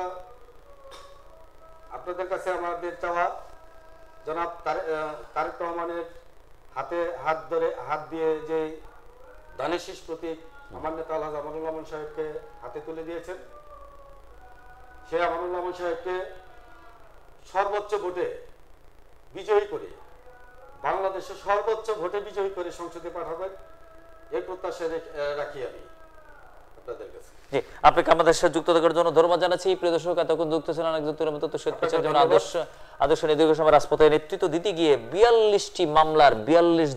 আপনাদের কাছে আমাদের চাওয়া, জনাব তারেক রহমানের হাতে হাত দিয়ে যে ধানের শীষ প্রতীক আমার নেতা আলহাজ আমানুল রহমান সাহেবকে হাতে তুলে দিয়েছেন। সেই আমানুল রহমান সাহেবকে সর্বোচ্চ ভোটে বিজয়ী করে, বাংলাদেশে সর্বোচ্চ ভোটে বিজয়ী করে সংসদে পাঠাবেন, এই প্রত্যাশা রাখি আমি আপনাদের কাছে। জি, আপনাকে আমাদের সাথে যুক্ত থাকার জন্য ধন্যবাদ জানাচ্ছি। প্রিয় দর্শক, এতক্ষণ যুক্ত ছিলেন একজন তথ্য সৈয়দ যেমন আদর্শ দীর্ঘ সময় রাজপথে নেতৃত্ব দিতে গিয়ে 42টি মামলার 42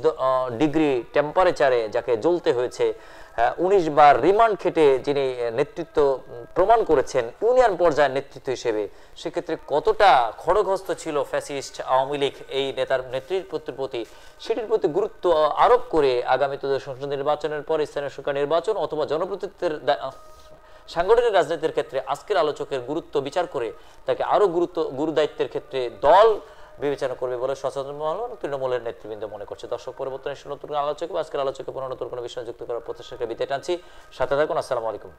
ডিগ্রি টেম্পারেচারে যাকে জ্বলতে হয়েছে, 19 বার রিমান্ড খেটে যিনি নেতৃত্ব প্রমাণ করেছেন ইউনিয়ন পর্যায়ের নেতৃত্ব হিসেবে, সেক্ষেত্রে কতটা খড়গহস্ত ছিল ফ্যাসিস্ট আওয়ামী লীগ এই নেতার নেতৃত্বের প্রতি, সেটির প্রতি গুরুত্ব আরোপ করে আগামী সংসদ নির্বাচনের পর স্থানীয় সরকার নির্বাচন অথবা জনপ্রতিনিধিত্বের সাংগঠনিক রাজনীতির ক্ষেত্রে আজকের আলোচকের গুরুত্ব বিচার করে তাকে আরো গুরু দায়িত্বের ক্ষেত্রে দল বিবেচনা করবে বলে সচেতন মহল তৃণমূলের নেতৃবৃন্দ মনে করছে। দর্শক, পরিবর্তনের নতুন আলোচক আজকের আলোচকে পুনঃ নতুন কোনো বিষয় যুক্ত করার প্রত্যাশাকে বিদায় টানছি। সাথে থাকুন। আসসালামু আলাইকুম।